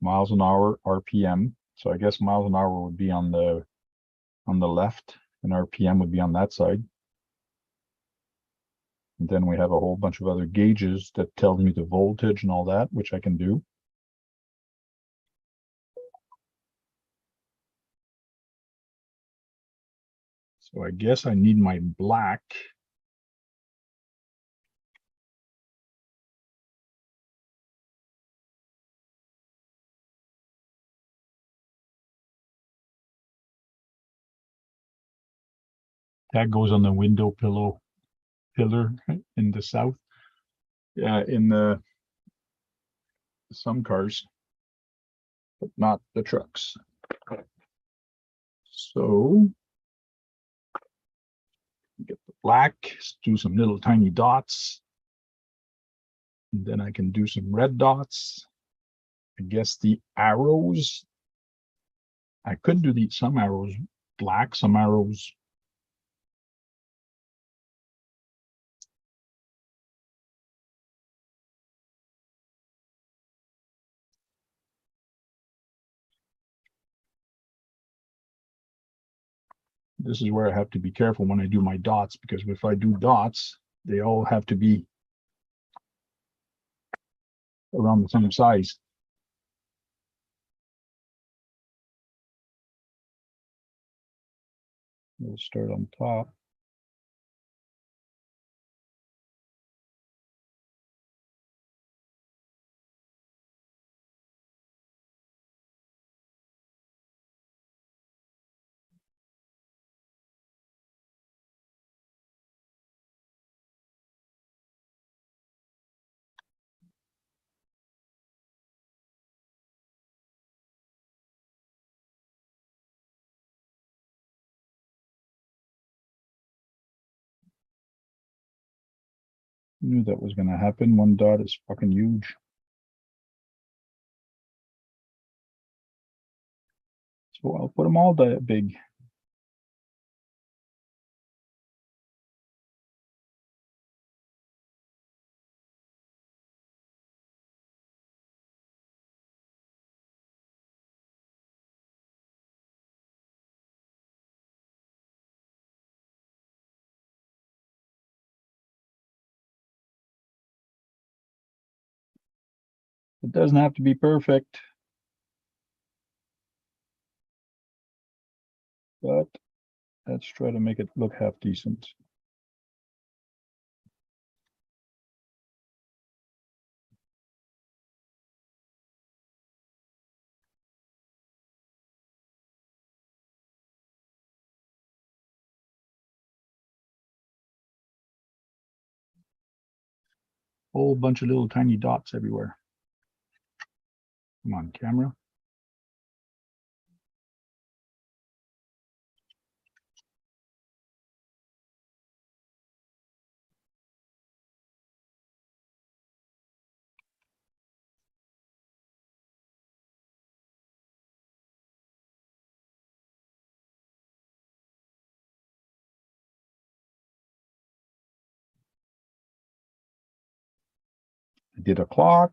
miles an hour RPM. So I guess miles an hour would be on the left and RPM would be on that side. And then we have a whole bunch of other gauges that tell me the voltage and all that, which I can do. So I guess I need my black. That goes on the window pillar in the south. Yeah, in some cars, but not the trucks. So get the black, do some little tiny dots. And then I can do some red dots. I guess the arrows, I could do some arrows black, some arrows. This is where I have to be careful when I do my dots, because if I do dots, they all have to be around the same size. We'll start on top. Knew that was going to happen. One dot is fucking huge. So I'll put them all that big. It doesn't have to be perfect, but let's try to make it look half decent. Whole bunch of little tiny dots everywhere. Come on, camera. I did a clock.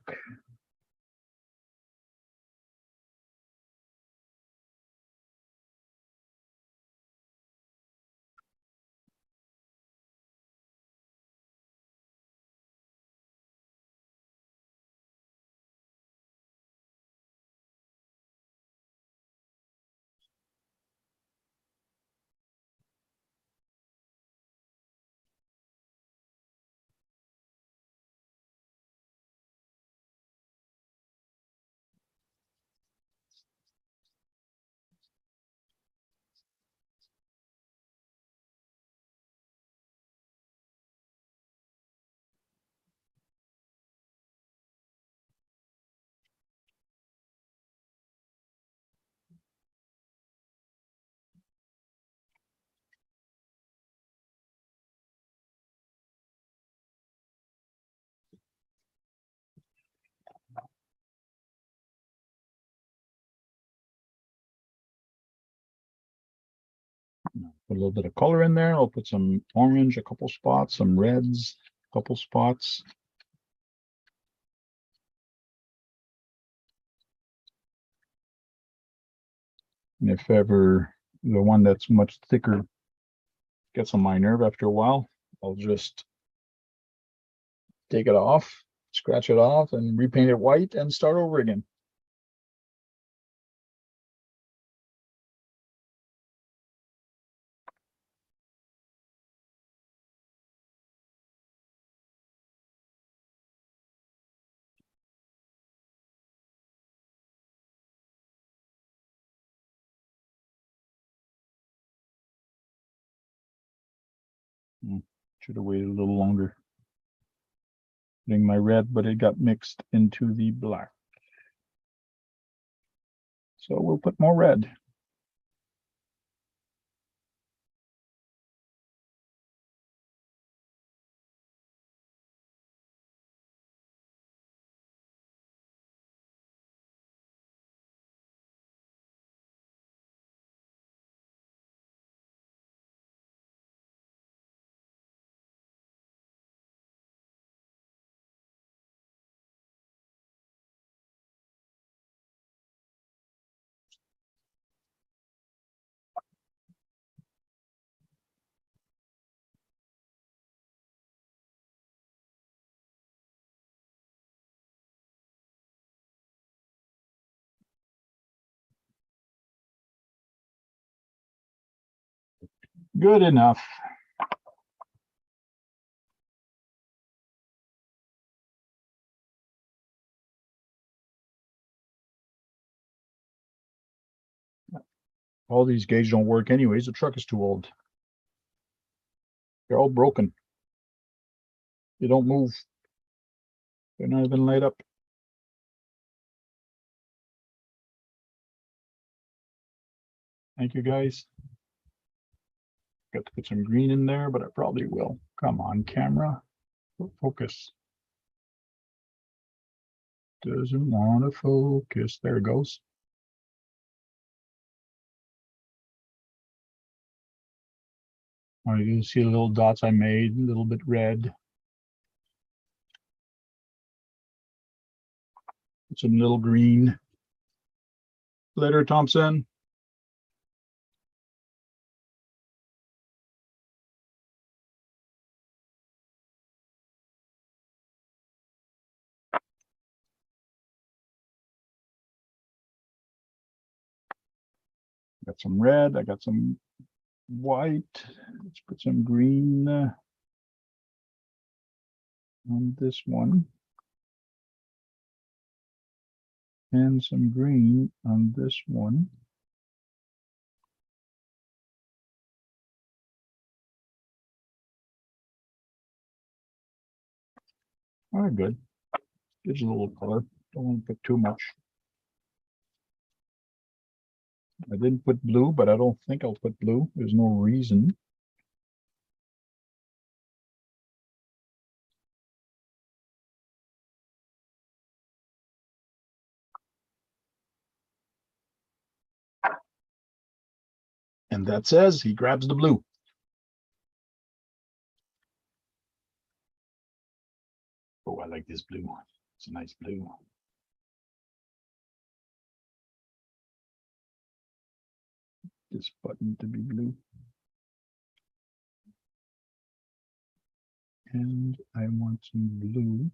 Put a little bit of color in there. I'll put some orange, a couple spots, some reds, a couple spots. And if ever the one that's much thicker gets on my nerve after a while, I'll just take it off, scratch it off, and repaint it white and start over again. Should have waited a little longer. Putting my red, but it got mixed into the black. So we'll put more red. Good enough. All these gauges don't work anyways. The truck is too old. They're all broken. They don't move. They're not even light up. Thank you, guys. Got to put some green in there, but I probably will. Come on, camera. Focus. Doesn't want to focus. There it goes. Oh, you can see the little dots I made, a little bit red. Some little green. Later, Thompson. Got some red. I got some white. Let's put some green on this one. And some green on this one. All right, good. Gives a little color. Don't want to put too much. I didn't put blue, but I don't think I'll put blue. There's no reason. And that says he grabs the blue. Oh, I like this blue. It's a nice blue. This button to be blue. And I want some blue.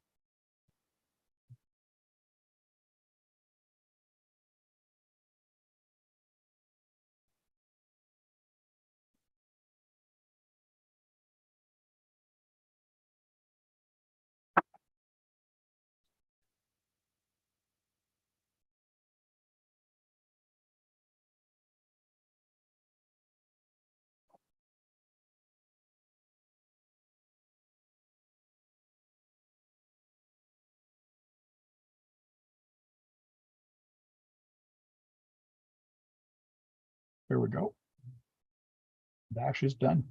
There we go. Dash is done.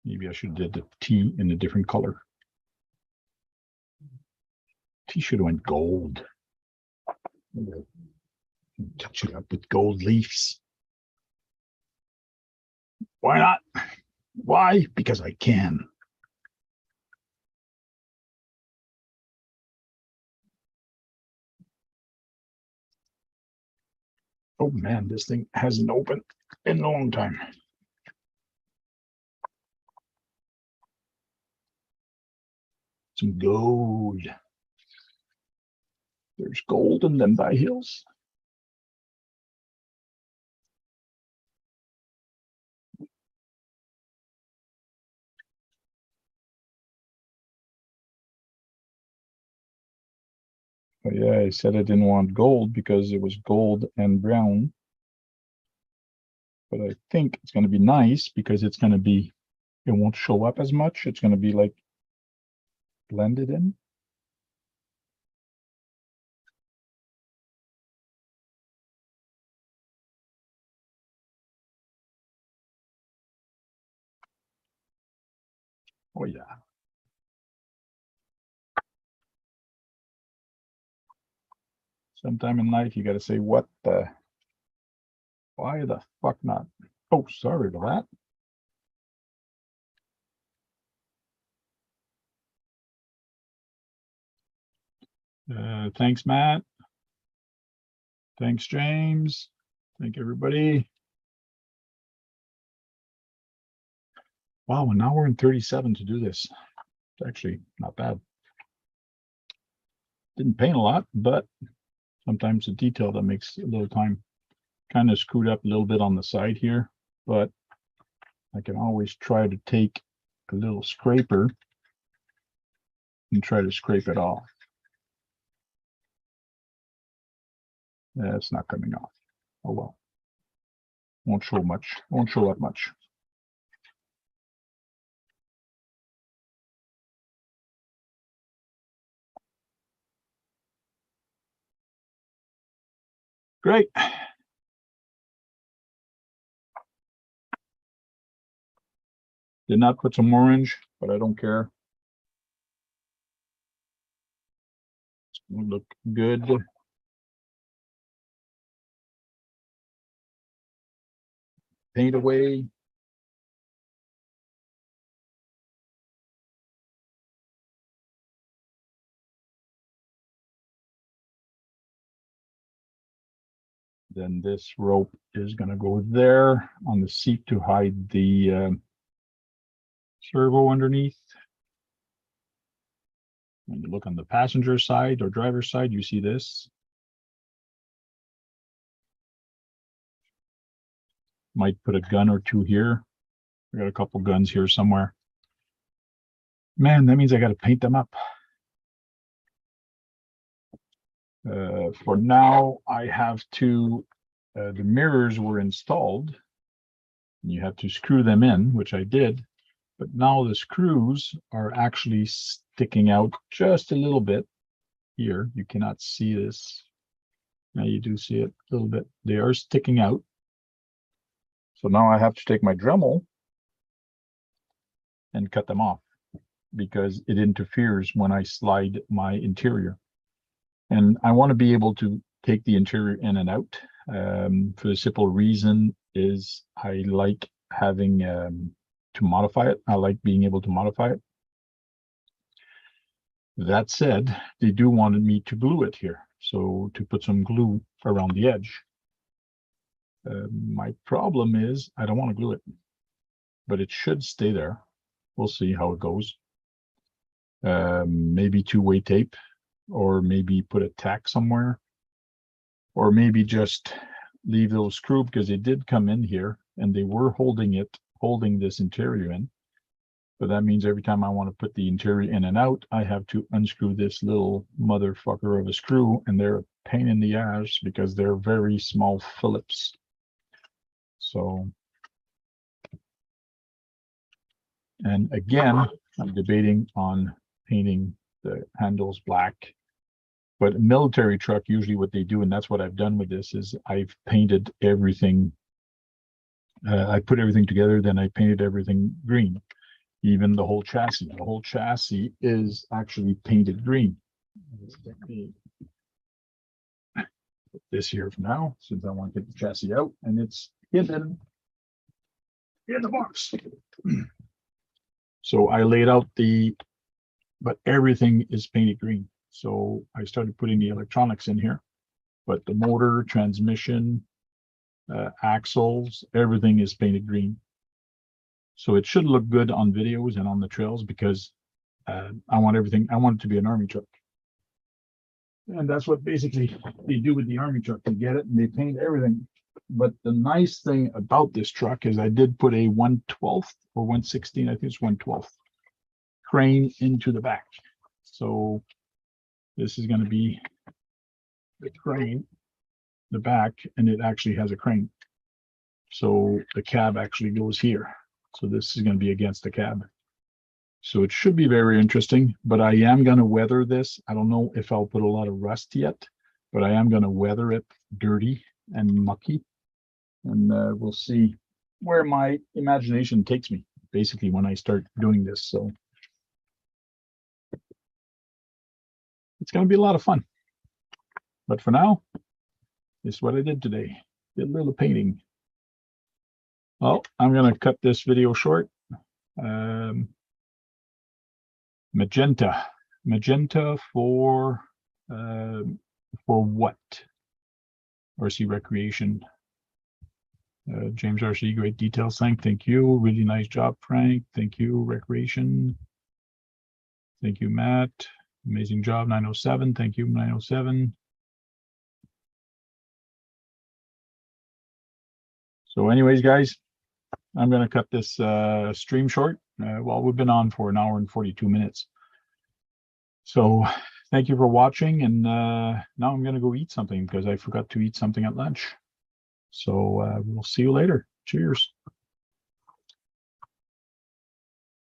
Maybe I should have did the T in a different color. T should have went gold. Touch it up with gold leaves. Why not? Why? Because I can. Oh man, this thing hasn't opened in a long time. Some gold. There's gold in them by hills. But yeah, I said I didn't want gold because it was gold and brown. But I think it's going to be nice because it's going to be, it won't show up as much. It's going to be like blended in. Oh yeah. Sometime in life, you got to say, what the, why the fuck not? Oh, sorry for that. Thanks, Matt. Thanks, James. Thank everybody. Wow, and now we're in 37 to do this. It's actually not bad. Didn't paint a lot, but sometimes the detail that makes a little time. Kind of screwed up a little bit on the side here, but I can always try to take a little scraper and try to scrape it off. It's not coming off. Oh well. Won't show much. Won't show up much. Great. Did not put some orange, but I don't care. It's gonna look good. Paint away. Then this rope is going to go there on the seat to hide the servo underneath. When you look on the passenger side or driver's side, you see this. Might put a gun or two here. I got a couple guns here somewhere. Man, that means I got to paint them up. For now, I have to, the mirrors were installed. And you have to screw them in, which I did. But now the screws are actually sticking out just a little bit here. You cannot see this. Now you do see it a little bit. They are sticking out. So now I have to take my Dremel and cut them off because it interferes when I slide my interior. And I want to be able to take the interior in and out. For the simple reason is I like having to modify it. I like being able to modify it. That said, they do want me to glue it here. So to put some glue around the edge. My problem is I don't want to glue it, but it should stay there. We'll see how it goes. Maybe two-way tape, or maybe put a tack somewhere, or maybe just leave those screws because they did come in here and they were holding this interior in. But that means every time I want to put the interior in and out, I have to unscrew this little motherfucker of a screw, and they're a pain in the ass because they're very small Phillips. So, and again, I'm debating on painting the handles black. But military truck, usually what they do, and that's what I've done with this, is I've painted everything. I put everything together, then I painted everything green. Even the whole chassis. The whole chassis is actually painted green. Let me put this here for now, since I want to get the chassis out, and it's hidden in the box. So I laid out but everything is painted green. So I started putting the electronics in here, but the motor, transmission, axles, everything is painted green. So it should look good on videos and on the trails because I want it to be an army truck. And that's what basically they do with the army truck. They get it and they paint everything. But the nice thing about this truck is I did put a 1/12 or 1/16, I think it's 1/12 crane into the back. So this is going to be the crane, the back, and it actually has a crane. So the cab actually goes here. So this is going to be against the cab. So it should be very interesting, but I am going to weather this. I don't know if I'll put a lot of rust yet, but I am going to weather it dirty and mucky. And we'll see where my imagination takes me, basically, when I start doing this. So it's going to be a lot of fun. But for now, this is what I did today. Did a little painting. Well, I'm going to cut this video short. Magenta for what? RC Recreation. James RC, great details. Thank you. Really nice job, Frank. Thank you. Recreation. Thank you, Matt. Amazing job, 907. Thank you, 907. So anyways, guys, I'm going to cut this stream short. Well, we've been on for 1 hour and 42 minutes. So thank you for watching. And now I'm going to go eat something because I forgot to eat something at lunch. So we'll see you later. Cheers.